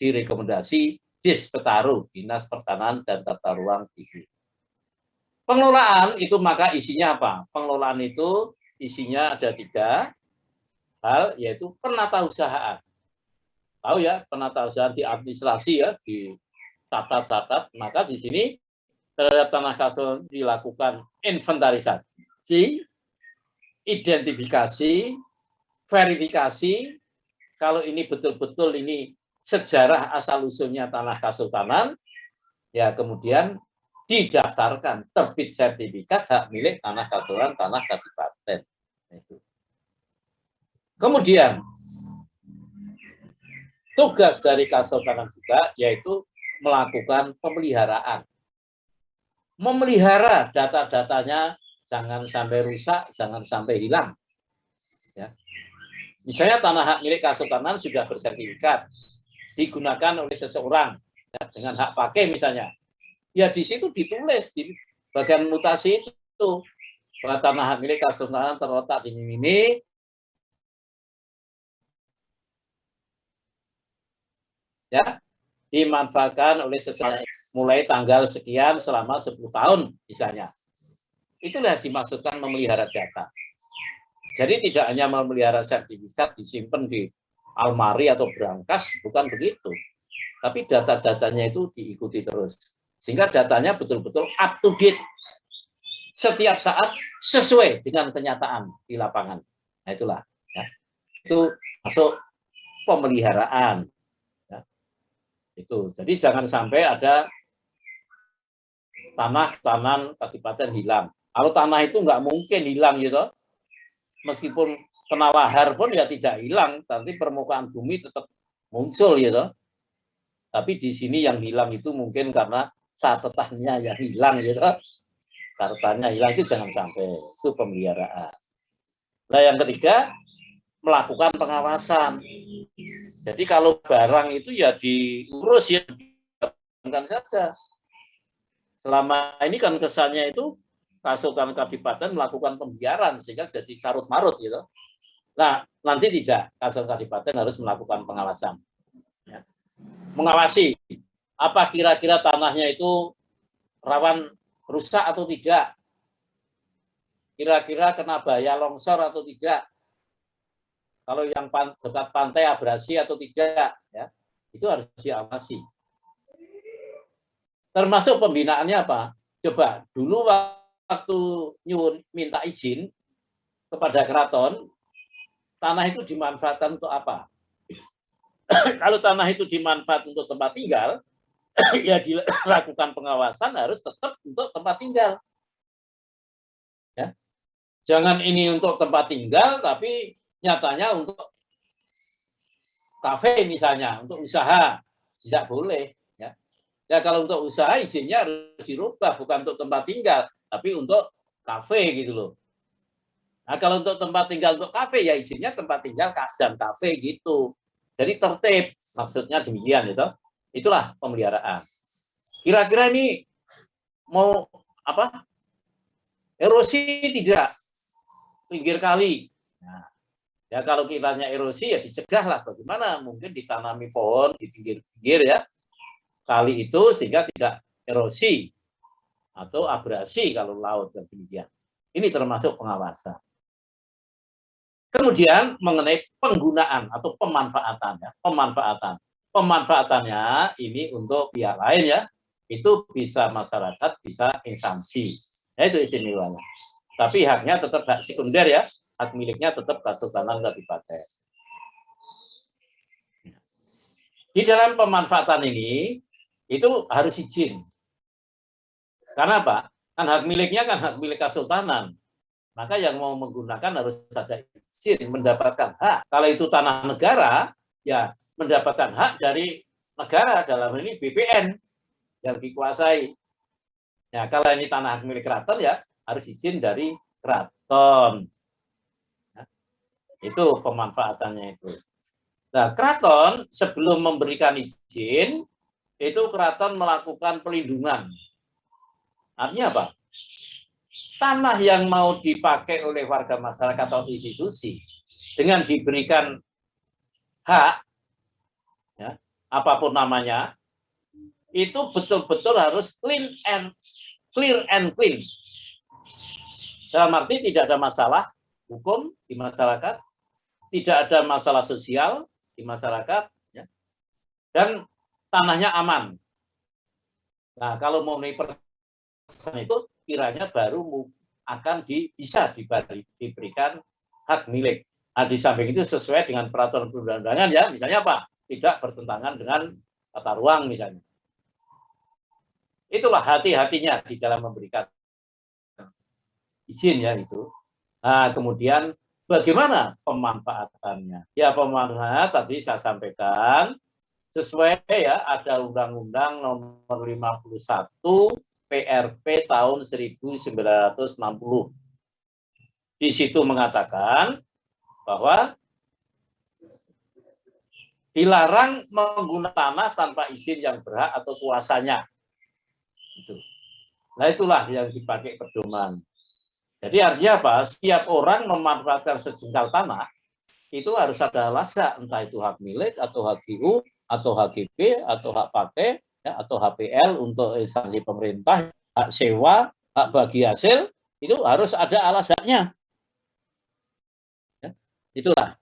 direkomendasi Dispetaru, Dinas Pertanahan dan Tata Ruang DIY. Pengelolaan itu maka isinya apa? Pengelolaan itu isinya ada 3 hal, yaitu penatausahaan. Tahu ya, penatausahaan di administrasi ya, di catat-catat. Maka di sini terhadap tanah kasultanan dilakukan inventarisasi, identifikasi, verifikasi. Kalau ini betul-betul ini sejarah asal-usulnya tanah kasultanan, ya kemudian didaftarkan terbit sertifikat hak milik tanah kasultanan, tanah kadipaten. Kemudian tugas dari kasultanan juga yaitu melakukan pemeliharaan. Memelihara data-datanya jangan sampai rusak, jangan sampai hilang. Ya. Misalnya tanah hak milik kasultanan sudah bersertifikat, digunakan oleh seseorang ya, dengan hak pakai misalnya. Ya di situ ditulis di bagian mutasi itu bahwa tanah hak milik kasultanan terletak di ini ya dimanfaatkan oleh seseorang mulai tanggal sekian selama 10 tahun misalnya. Itulah dimaksudkan memelihara data. Jadi tidak hanya memelihara sertifikat disimpan di almari atau brankas, bukan begitu. Tapi data-datanya itu diikuti terus. Sehingga datanya betul-betul up to date. Setiap saat sesuai dengan kenyataan di lapangan. Nah itulah. Ya. Itu masuk pemeliharaan. Ya. Itu. Jadi jangan sampai ada tanah kadipaten hilang. Kalau tanah itu nggak mungkin hilang gitu. Meskipun kena lahar pun ya tidak hilang. Nanti permukaan bumi tetap muncul gitu. Tapi di sini yang hilang itu mungkin karena catatannya yang hilang gitu. Catatannya hilang itu jangan sampai. Itu pemeliharaan. Nah yang ketiga, melakukan pengawasan. Jadi kalau barang itu ya diurus ya, diamankan saja. Selama ini kan kesannya itu Kasultanan Kadipaten melakukan pembiaran sehingga jadi carut-marut gitu. Nah nanti tidak, Kasultanan Kadipaten harus melakukan pengawasan. Ya. Mengawasi apa kira-kira tanahnya itu rawan rusak atau tidak, kira-kira kena bahaya longsor atau tidak, kalau yang dekat pantai abrasi atau tidak, ya itu harus diawasi. Termasuk pembinaannya apa? Coba dulu waktu minta izin kepada keraton, tanah itu dimanfaatkan untuk apa? Kalau tanah itu dimanfaatkan untuk tempat tinggal, ya dilakukan pengawasan harus tetap untuk tempat tinggal. Ya. Jangan ini untuk tempat tinggal, tapi nyatanya untuk kafe misalnya, untuk usaha. Tidak boleh. Ya. Ya kalau untuk usaha izinnya harus dirubah, bukan untuk tempat tinggal, tapi untuk kafe gitu loh. Nah, kalau untuk tempat tinggal untuk kafe ya izinnya tempat tinggal dan kafe gitu. Jadi tertib, maksudnya demikian itu. Itulah pemeliharaan. Kira-kira ini mau apa? Erosi tidak, pinggir kali. Nah, ya kalau kiranya erosi ya dicegah lah. Bagaimana? Mungkin ditanami pohon di pinggir-pinggir ya kali itu sehingga tidak erosi atau abrasi kalau laut dan demikian. Ini termasuk pengawasan. Kemudian mengenai penggunaan atau pemanfaatannya, pemanfaatannya ini untuk pihak lain ya, itu bisa masyarakat, bisa instansi. Nah, itu istimewanya. Tapi haknya tetap hak sekunder ya, hak miliknya tetap Kesultanan Kabupaten. Di dalam pemanfaatan ini itu harus izin. Karena apa? Kan hak miliknya kan hak milik Kesultanan. Maka yang mau menggunakan harus ada izin mendapatkan hak. Kalau itu tanah negara, ya mendapatkan hak dari negara, dalam ini BPN yang dikuasai. Ya, kalau ini tanah hak milik keraton ya harus izin dari keraton. Nah, itu pemanfaatannya itu. Nah, keraton sebelum memberikan izin, itu keraton melakukan pelindungan. Artinya apa? Tanah yang mau dipakai oleh warga masyarakat atau institusi dengan diberikan hak, ya, apapun namanya, itu betul-betul harus clear and clean. Dalam arti tidak ada masalah hukum di masyarakat, tidak ada masalah sosial di masyarakat, ya, dan tanahnya aman. Nah, kalau mau persen itu kiranya baru akan bisa diberikan hak milik. Nah, di samping itu sesuai dengan peraturan perundang-undangan ya, misalnya apa? Tidak bertentangan dengan tata ruang misalnya. Itulah hati-hatinya di dalam memberikan izin ya itu. Nah, kemudian bagaimana pemanfaatannya? Ya, pemanfaatan tadi saya sampaikan sesuai ya, ada Undang-Undang Nomor 51 PRP tahun 1960. Di situ mengatakan bahwa dilarang menggunakan tanah tanpa izin yang berhak atau kuasanya. Itu. Nah, itulah yang dipakai pedoman. Jadi artinya apa? Setiap orang memanfaatkan sejengkal tanah itu harus ada alasan, entah itu hak milik atau hak GU atau HGB atau hak pakai ya, atau HPL untuk instansi pemerintah, hak sewa, hak bagi hasil, itu harus ada alasannya. Ya, itulah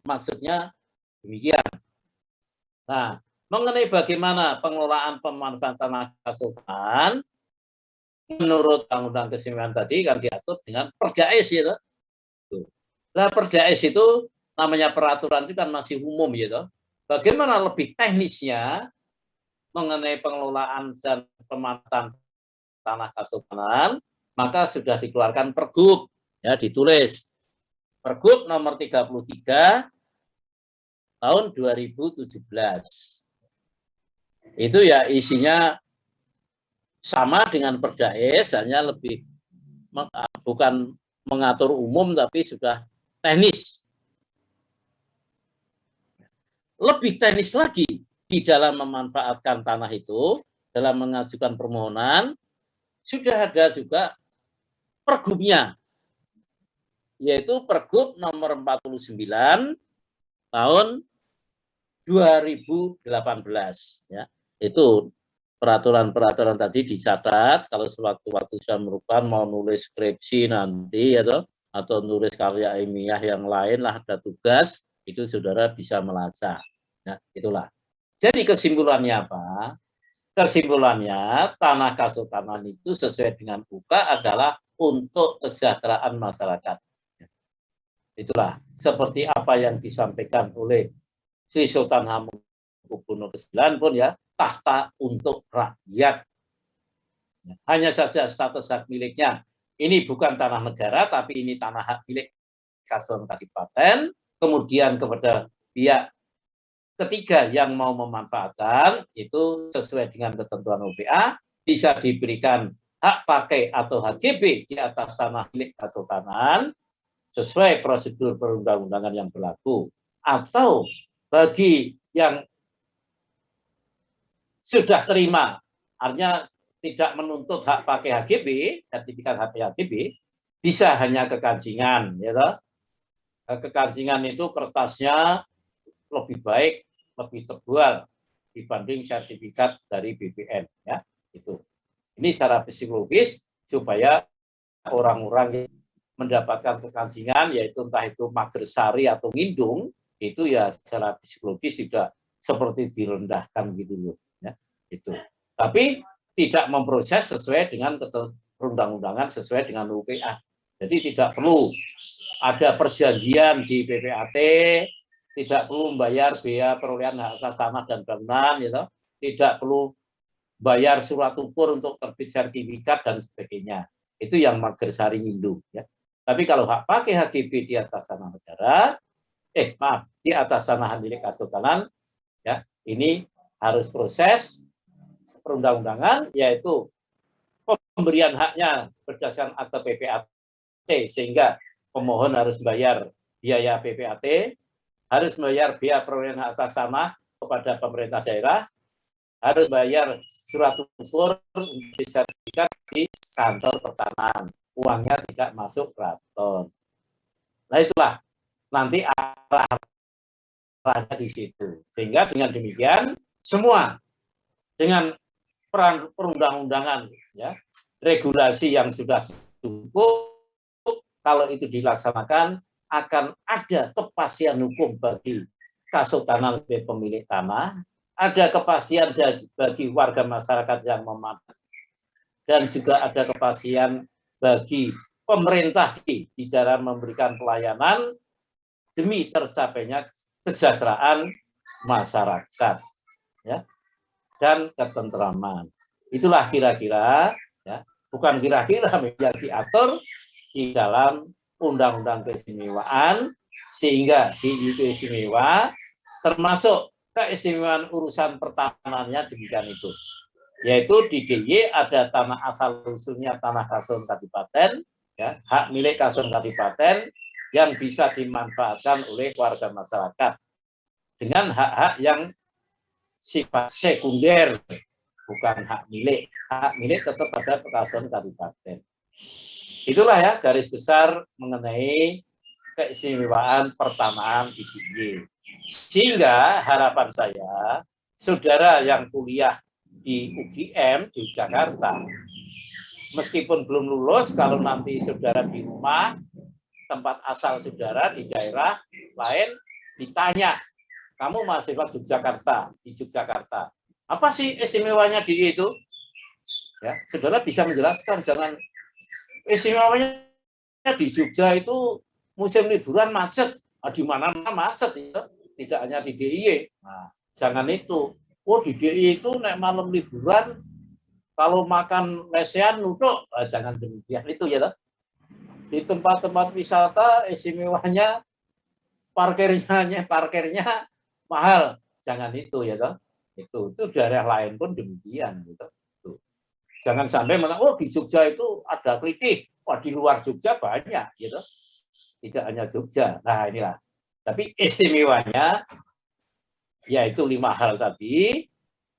maksudnya demikian. Nah, mengenai bagaimana pengelolaan pemanfaatan tanah Kesultanan, menurut Undang-Undang ke-9 tadi kan diatur dengan Perda-S ya. Nah, Perda-S itu namanya peraturan itu kan masih umum ya. Bagaimana lebih teknisnya mengenai pengelolaan dan pemanfaatan tanah Kesultanan, maka sudah dikeluarkan Pergub, ya ditulis. Pergub nomor 33 tahun 2017. Itu ya isinya sama dengan Perda-S, hanya lebih bukan mengatur umum tapi sudah teknis. Lebih teknis lagi di dalam memanfaatkan tanah itu, dalam mengajukan permohonan, sudah ada juga pergubnya, yaitu Pergub nomor 49 tahun 2018. Ya, itu peraturan-peraturan tadi dicatat, kalau sewaktu-waktu saya merupakan mau nulis skripsi nanti atau nulis karya ilmiah yang lain lah, ada tugas, itu saudara bisa melacak. Nah, itulah. Jadi kesimpulannya apa? Kesimpulannya tanah Kesultanan itu sesuai dengan UK adalah untuk kesejahteraan masyarakat. Itulah seperti apa yang disampaikan oleh Sri Sultan Hamengkubuwono ke-9 pun ya, tahta untuk rakyat. Hanya saja status hak miliknya ini bukan tanah negara, tapi ini tanah hak milik Kesultanan Kabupaten. Kemudian kepada pihak ketiga yang mau memanfaatkan itu sesuai dengan ketentuan UPA bisa diberikan hak pakai atau HGB di atas tanah milik Kesultanan. sesuai prosedur perundang-undangan yang berlaku, atau bagi yang sudah terima, artinya tidak menuntut hak pakai HGB, sertifikat HGB, bisa hanya kekancingan, ya toh. Kekancingan itu kertasnya lebih baik, lebih tebal dibanding sertifikat dari BPN, ya. Itu. Ini secara psikologis supaya orang-orang yang mendapatkan kekancingan, yaitu entah itu magersari atau ngindung, itu ya secara psikologis tidak seperti direndahkan gitu loh, ya. Itu. Tapi tidak memproses sesuai dengan perundang-undangan, sesuai dengan UPA. Jadi tidak perlu ada perjanjian di PPAT, tidak perlu membayar biaya perolehan hak atas tanah dan bangunan, gitu. Tidak perlu bayar surat ukur untuk terbit sertifikat dan sebagainya. Itu yang magersari ngindung, ya. Tapi kalau hak pakai HGB di atas tanah negara, di atas tanah milik Kasultanan, ya, ini harus proses perundang-undangan, yaitu pemberian haknya berdasarkan akte PPAT, sehingga pemohon harus bayar biaya PPAT, harus bayar biaya perolehan hak atas tanah kepada pemerintah daerah, harus bayar surat ukur sertifikat di kantor pertanahan. Uangnya tidak masuk keraton. Nah itulah nanti arahnya di situ. Sehingga dengan demikian semua dengan peran perundang-undangan, ya, regulasi yang sudah cukup, kalau itu dilaksanakan akan ada kepastian hukum bagi Kasultanan sebagai pemilik tanah, ada kepastian bagi warga masyarakat yang memanfaatkan, dan juga ada kepastian bagi pemerintah di dalam memberikan pelayanan demi tercapainya kesejahteraan masyarakat, ya, dan ketentraman. Itulah kira-kira, ya, bukan kira-kira yang diatur di dalam Undang-Undang Keistimewaan, sehingga di istimewa termasuk keistimewaan urusan pertanannya demikian itu. Yaitu di DIY ada tanah asal usulnya tanah Kasun Kadipaten, ya, hak milik Kasun Kadipaten yang bisa dimanfaatkan oleh warga masyarakat dengan hak-hak yang sifat sekunder, bukan hak milik. Hak milik tetap ada Kasun Kadipaten. Itulah ya garis besar mengenai keistimewaan pertanahan di DIY. Sehingga harapan saya, saudara yang kuliah di UGM di Jakarta, meskipun belum lulus, kalau nanti saudara di rumah, tempat asal saudara di daerah lain ditanya, kamu mahasiswa Yogyakarta, di Yogyakarta, apa sih istimewanya di itu? Ya, saudara bisa menjelaskan, jangan istimewanya di Jogja itu musim liburan macet, di mana-mana macet, ya. Tidak hanya di DIY. Nah, jangan itu. Oh, di DIY itu nek malam liburan kalau makan lesehan nutuk, jangan demikian itu ya toh. Di tempat-tempat wisata istimewanya parkirnya mahal, jangan itu ya toh. Itu daerah lain pun demikian gitu. Tuh. Jangan sampai oh di Jogja itu ada kritik, wah di luar Jogja banyak gitu. Tidak hanya Jogja. Nah, inilah. Tapi istimewanya yaitu 5 hal tadi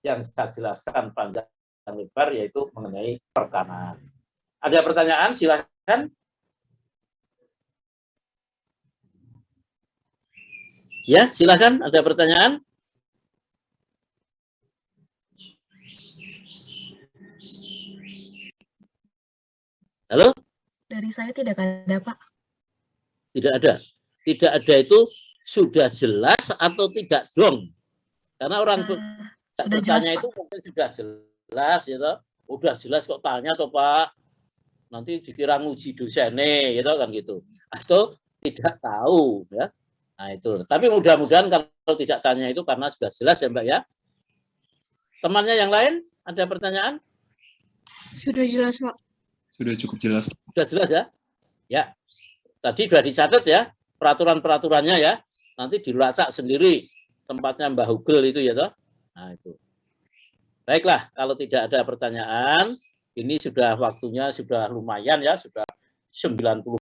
yang saya jelaskan panjang lebar, yaitu mengenai pertanahan. Ada pertanyaan? Silakan. Ya, silakan. Ada pertanyaan? Halo? Dari saya tidak ada, Pak. Tidak ada. Tidak ada itu sudah jelas atau tidak dong? Karena orang sudah bertanya jelas, itu Pak. mungkin sudah jelas, ya toh. Udah jelas kok tanya toh Pak. Nanti dikira nguji dosennya, gitu kan gitu. Atau tidak tahu, ya. Nah itu. Tapi mudah-mudahan kalau tidak tanya itu karena sudah jelas ya Mbak ya. Temannya yang lain ada pertanyaan? Sudah jelas, Pak. Sudah cukup jelas. Sudah jelas ya? Ya. Tadi sudah dicatat ya peraturan-peraturannya ya. Nanti dilacak sendiri tempatnya Mbah Hugel itu ya toh. Nah itu. Baiklah, kalau tidak ada pertanyaan, ini sudah waktunya sudah lumayan ya, sudah 90